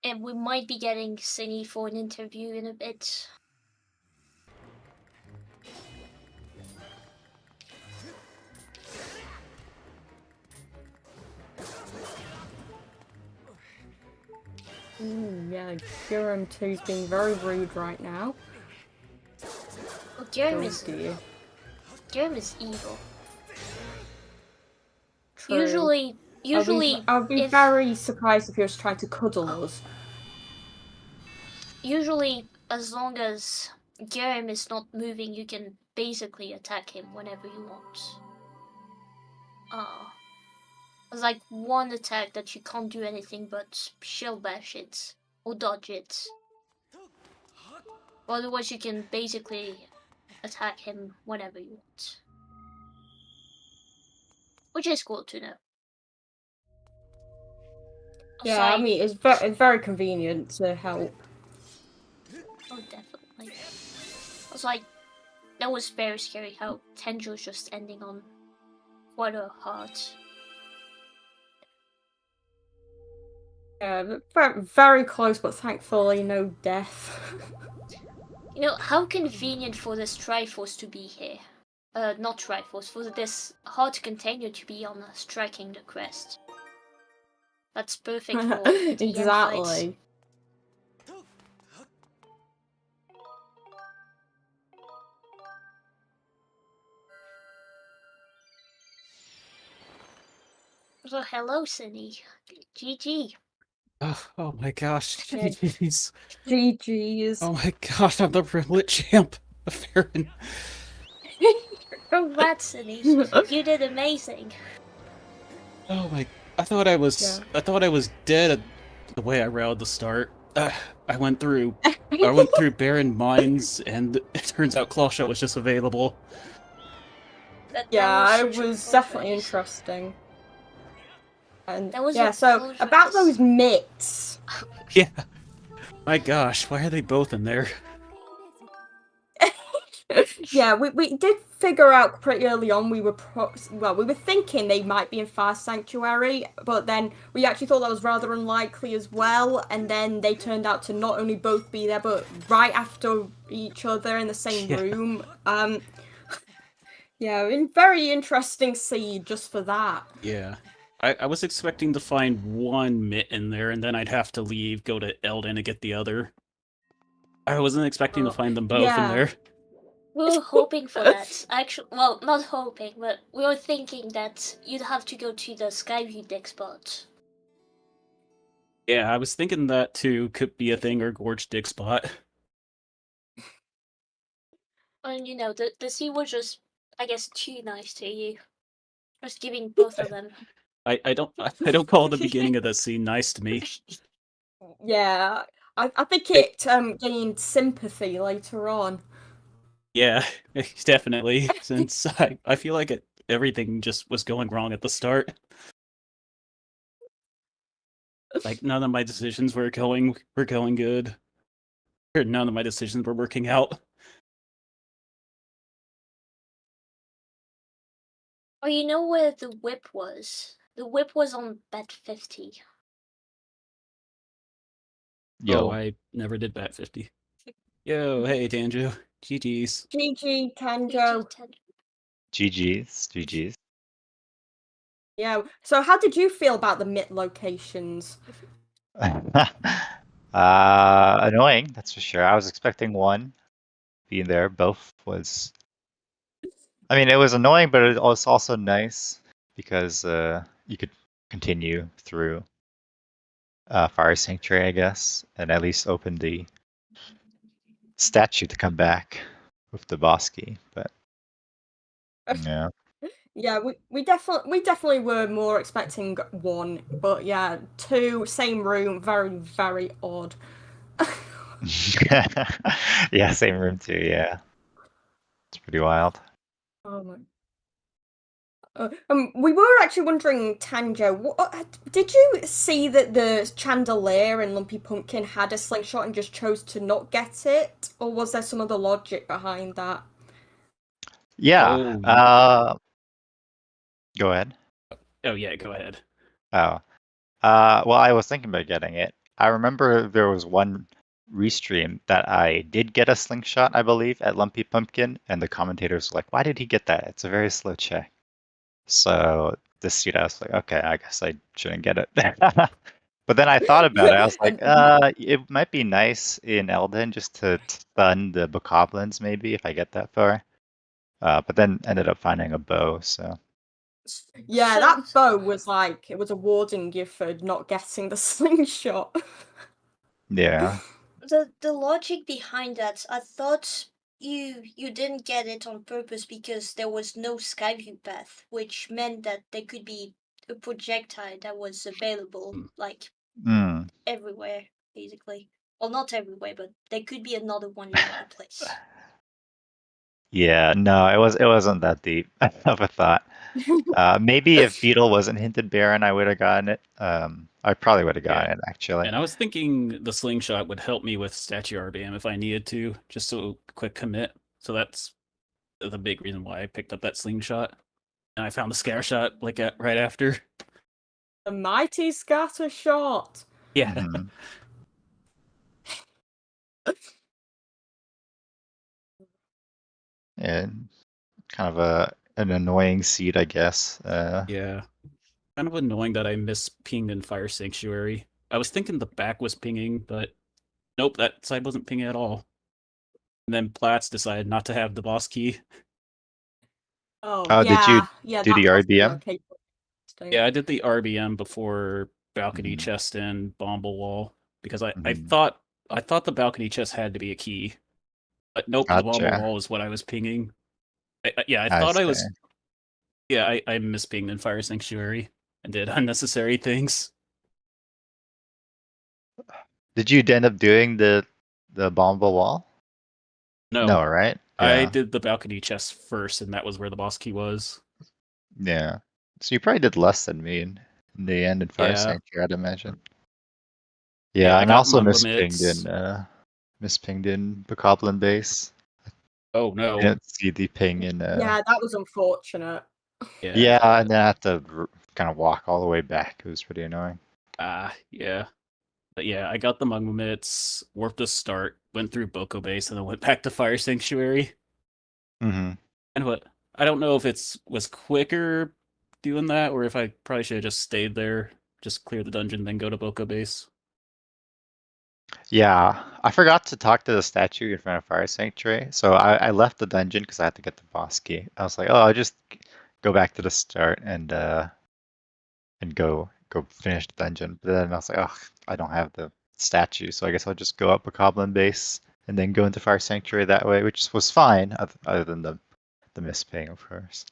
And we might be getting Synii for an interview in a bit. Yeah, Gurren 2's being very rude right now. Well, Gurren is evil. True. Usually, I'll be very surprised if he was trying to cuddle us. Usually, as long as Gurren is not moving, you can basically attack him whenever you want. There's like one attack that you can't do anything but shield bash it or dodge it. Otherwise, you can basically attack him whenever you want. Which is cool to know. Yeah, I mean, it's very convenient to help. Oh, definitely. Also, like, that was very scary how Tenjo's just ending on quite a heart. Yeah, very close, but thankfully no death. You know, how convenient for this Triforce to be here. Not Triforce, for this heart container to be on striking the crest. That's perfect for the Exactly. So hello, Synii. GG. Oh my gosh, jeez. GG's. Oh my gosh, I'm the Remlit champ. Faron. Congrats, Synii. You did amazing. Oh my, I thought I was dead at the way I railed the start. I went through barren mines, and it turns out Clawshot was just available. Yeah, it was definitely interesting. And yeah, so about those mitts. Yeah. My gosh, why are they both in there? Yeah, we did figure out pretty early on we were thinking they might be in Fire Sanctuary, but then we actually thought that was rather unlikely as well, and then they turned out to not only both be there, but right after each other in the same room. Yeah, very interesting seed just for that. Yeah. I was expecting to find one mitt in there, and then I'd have to leave, go to Elden to get the other. I wasn't expecting to find them both in there. We were hoping for that. Actually, well, not hoping, but we were thinking that you'd have to go to the Skyview deck spot. Yeah, I was thinking that too could be a thing, or Gorge dig spot. And the sea was just, I guess, too nice to you. Just giving both of them. I don't call the beginning of the scene nice to me. Yeah, I think it gained sympathy later on. Yeah, definitely. Since I feel like everything just was going wrong at the start. Like none of my decisions were going good. Or none of my decisions were working out. Oh, you know where the whip was? The whip was on bet 50. Oh, Yo, I never did bat 50. Yo, hey Tanjo. GG's. GG, Tanjo. GG's, GG's. Yeah. So, how did you feel about the MIT locations? Annoying, that's for sure. I was expecting one being there. Both was. I mean, it was annoying, but it was also nice because you could continue through Fire Sanctuary, I guess, and at least open the statue to come back with the boss key. But yeah. Yeah, we definitely were more expecting one, but yeah, two, same room, very, very odd. Yeah, same room too, yeah. It's pretty wild. Oh my. We were actually wondering, Tanjo, did you see that the chandelier in Lumpy Pumpkin had a slingshot and just chose to not get it, or was there some other logic behind that? Yeah. Oh, Go ahead. oh yeah, go ahead. Oh. Well, I was thinking about getting it. I remember there was one restream that I did get a slingshot, I believe, at Lumpy Pumpkin, and the commentators were like, "Why did he get that? It's a very slow check." So this seed, I was like, "Okay, I guess I shouldn't get it." But then I thought about it. I was like, it might be nice in Elden just to stun the bokoblins, maybe if I get that far. But then ended up finding a bow, so. Yeah, that bow was like, it was awarding you for not getting the slingshot. Yeah. The logic behind that, I thought you didn't get it on purpose because there was no Skyview path, which meant that there could be a projectile that was available, like Mm. everywhere, basically. Well, not everywhere, but there could be another one in another place. Yeah, no, it wasn't that deep of a thought. Maybe if Beetle wasn't hinted Baron, I would have gotten it. I probably would have gotten it actually. And I was thinking the slingshot would help me with statue RBM if I needed to, just so quick commit. So that's the big reason why I picked up that slingshot. And I found the scare shot like right after. The mighty scatter shot. Yeah. Mhm. And kind of an annoying seed, I guess. Yeah. Kind of annoying that I mispinged in Fire Sanctuary. I was thinking the back was pinging, but nope, that side wasn't pinging at all. And then Platts decided not to have the boss key. Oh, Oh, did you yeah, do that the must be RBM? okay. Yeah, I did the RBM before balcony Mhm. chest and bomble wall because I Mhm. thought the balcony chest had to be a key, but nope, the bomble Gotcha. wall is what I was pinging. I I thought I see. was. Yeah, I mispinged in Fire Sanctuary and did unnecessary things. Did you end up doing the bomba wall? No, No, right? I Yeah. did the balcony chest first, and that was where the boss key was. Yeah. So you probably did less than me in the end in Fire Yeah, Sanctuary, I'd imagine. yeah, Yeah, I and got also mung limits. mispinged in Bokoblin base. Oh I no, didn't see the ping in Yeah, that was unfortunate. yeah, yeah, and then I had to kind of walk all the way back. It was pretty annoying. yeah. But yeah, I got the mung limits, warped to start, went through Boko base, and then went back to Fire Sanctuary. Mm-hmm. And what I don't know if was quicker doing that, or if I probably should have just stayed there, just clear the dungeon, then go to Boko base. Yeah, I forgot to talk to the statue in front of Fire Sanctuary, so I left the dungeon because I had to get the boss key. I was like, oh, I'll just go back to the start and go finish the dungeon. But then I was like, oh, I don't have the statue, so I guess I'll just go up a Bokoblin base and then go into Fire Sanctuary that way, which was fine, other than the misping, of course.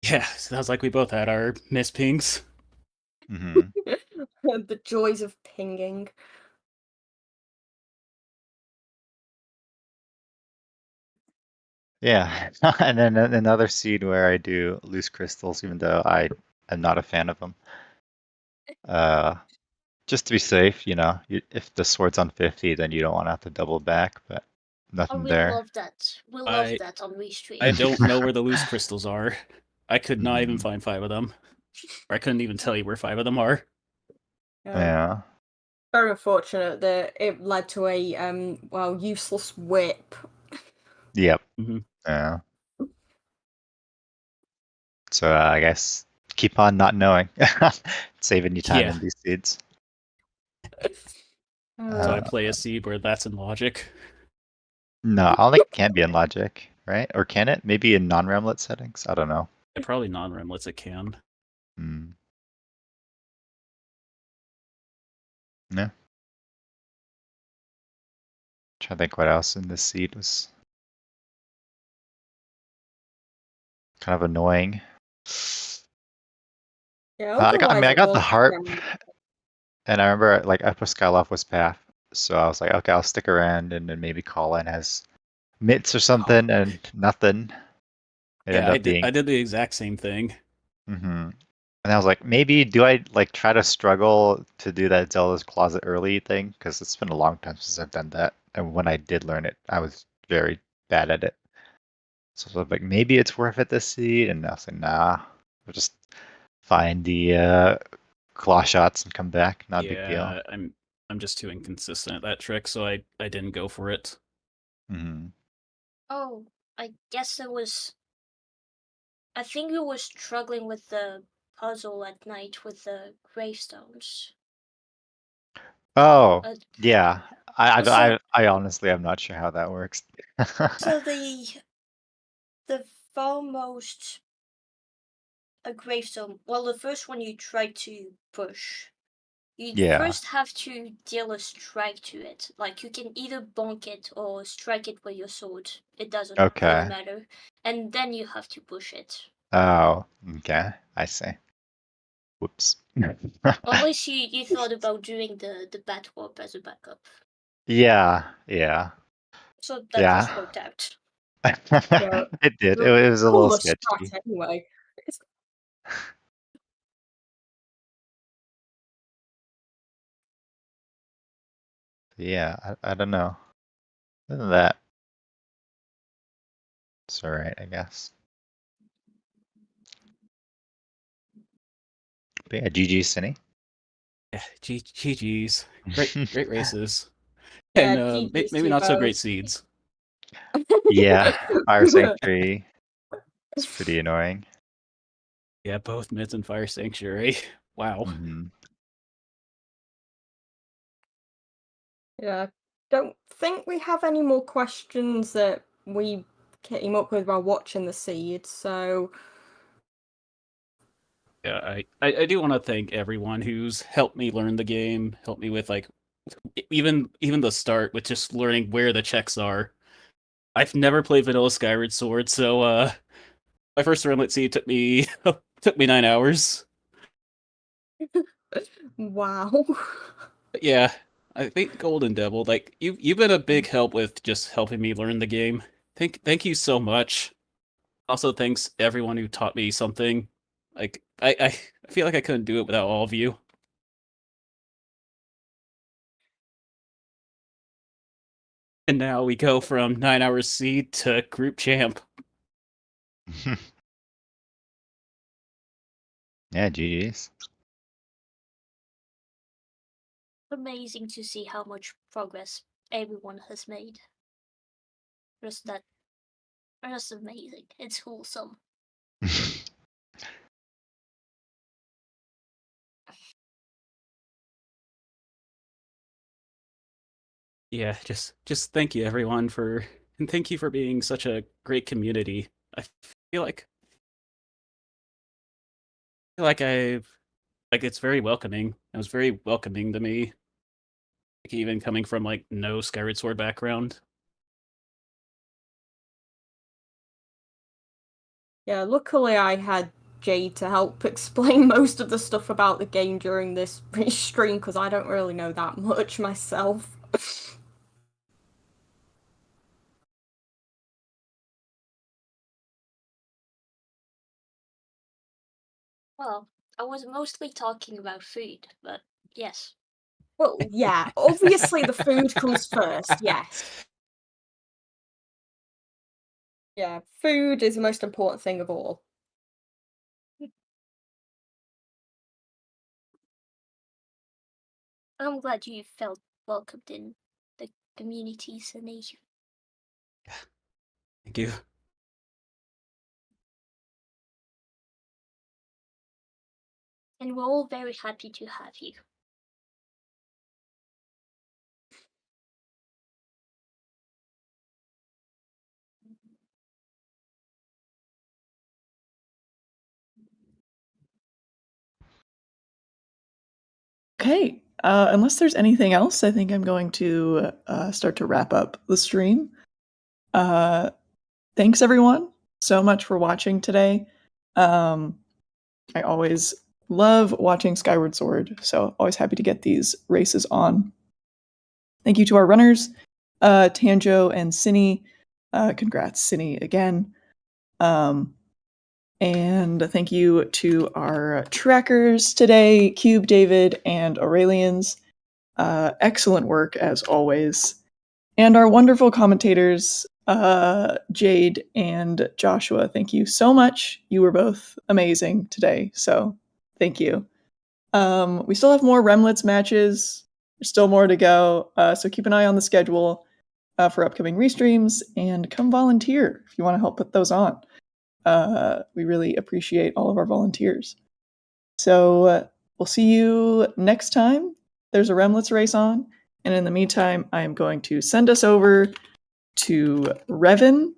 Yeah, sounds like we both had our miss pings. Hmm. The joys of pinging. Yeah, and then another seed where I do loose crystals, even though I am not a fan of them. Just to be safe, if the sword's on 50, then you don't want to have to double back, but Oh, nothing we there. love that. We love that on Restream. I don't know where the loose crystals are. I could not even Mhm. find 5 of them. Or I couldn't even tell you where 5 of them are. Yeah. Very unfortunate that it led to a useless whip. Yep. Mm-hmm. Yeah. So I guess keep on not knowing. Saving you time Yeah. in these seeds. So I play a seed where that's in logic. No, I don't think it can be in logic, right? Or can it? Maybe in non-Remlit settings? I don't know. Yeah, probably non-Remlits it can. Hmm. Yeah. Trying to think what else in this seed was kind of annoying. Yeah, I otherwise it got the was harp, and I remember like Upper Skyloft was path, so I was like, okay, I'll stick around, and then maybe Colin has mitts or something, and nothing. It Yeah, ended up being. I did the exact same thing. Hmm. And I was like, maybe do I like try to struggle to do that Zelda's Closet early thing? Because it's been a long time since I've done that, and when I did learn it, I was very bad at it. So I was like, maybe it's worth it this seed, and I was like, nah, we'll just find the claw shots and come back. Not a big deal. Yeah, I'm just too inconsistent at that trick, so I didn't go for it. Hmm. Oh, I guess it was. I think you were struggling with the puzzle at night with the gravestones. Oh, Uh, yeah. so, I honestly am not sure how that works. so the foremost a gravestone. Well, the first one you try to push, you Yeah. first have to deal a strike to it. Like you can either bonk it or strike it with your sword. It doesn't really Okay. matter. And then you have to push it. Oh, okay. I see. Whoops. Unless you thought about doing the bat warp as a backup. Yeah, yeah, So that yeah. just worked out. Yeah. It did. It was a little Coolest sketchy. strat anyway. Yeah, I don't know. Other than that, it's alright, I guess. But yeah, GG, Synii. Yeah, GG's. Great races. Yeah, And GG's to maybe you not so great both. seeds. Yeah, Fire Sanctuary is pretty annoying. Yeah, both Mids and Fire Sanctuary. Wow. Hmm. Yeah, don't think we have any more questions that we came up with while watching the seed, so Yeah, I do want to thank everyone who's helped me learn the game, helped me with like even the start with just learning where the checks are. I've never played vanilla Skyward Sword, so my first run, let's see, took me took me 9 hours. wow. But yeah, I think Golden Devil, like you've been a big help with just helping me learn the game. Thank you so much. Also, thanks everyone who taught me something. Like I feel like I couldn't do it without all of you. And now we go from 9 hours seed to group champ. Yeah, GG's. Amazing to see how much progress everyone has made. Just amazing. It's wholesome. Yeah, just thank you everyone and thank you for being such a great community. I feel like I've like it's very welcoming. It was very welcoming to me. even coming from like no Skyward Sword background. Yeah, luckily I had Jade to help explain most of the stuff about the game during this stream, because I don't really know that much myself. Well, I was mostly talking about food, but yes. Well, yeah, obviously the food comes first, yes. Yeah, food is the most important thing of all. I'm glad you felt welcomed in the community, Synii. Thank you. And we're all very happy to have you. Okay, unless there's anything else, I think I'm going to start to wrap up the stream. Thanks everyone so much for watching today. I always love watching Skyward Sword, so always happy to get these races on. Thank you to our runners, Tanjo and Synii. Congrats, Synii, again. And thank you to our trackers today, Cube, David, and Aurelians. Excellent work as always. And our wonderful commentators, Jade and Joshua. Thank you so much. You were both amazing today, so thank you. We still have more Remlits matches. There's still more to go, so keep an eye on the schedule for upcoming restreams and come volunteer if you want to help put those on. We really appreciate all of our volunteers. So we'll see you next time. There's a Remlits race on. And in the meantime, I am going to send us over to Revan,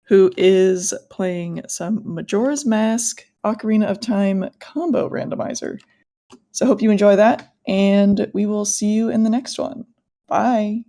who is playing some Majora's Mask Ocarina of Time combo randomizer. So hope you enjoy that, and we will see you in the next one. Bye.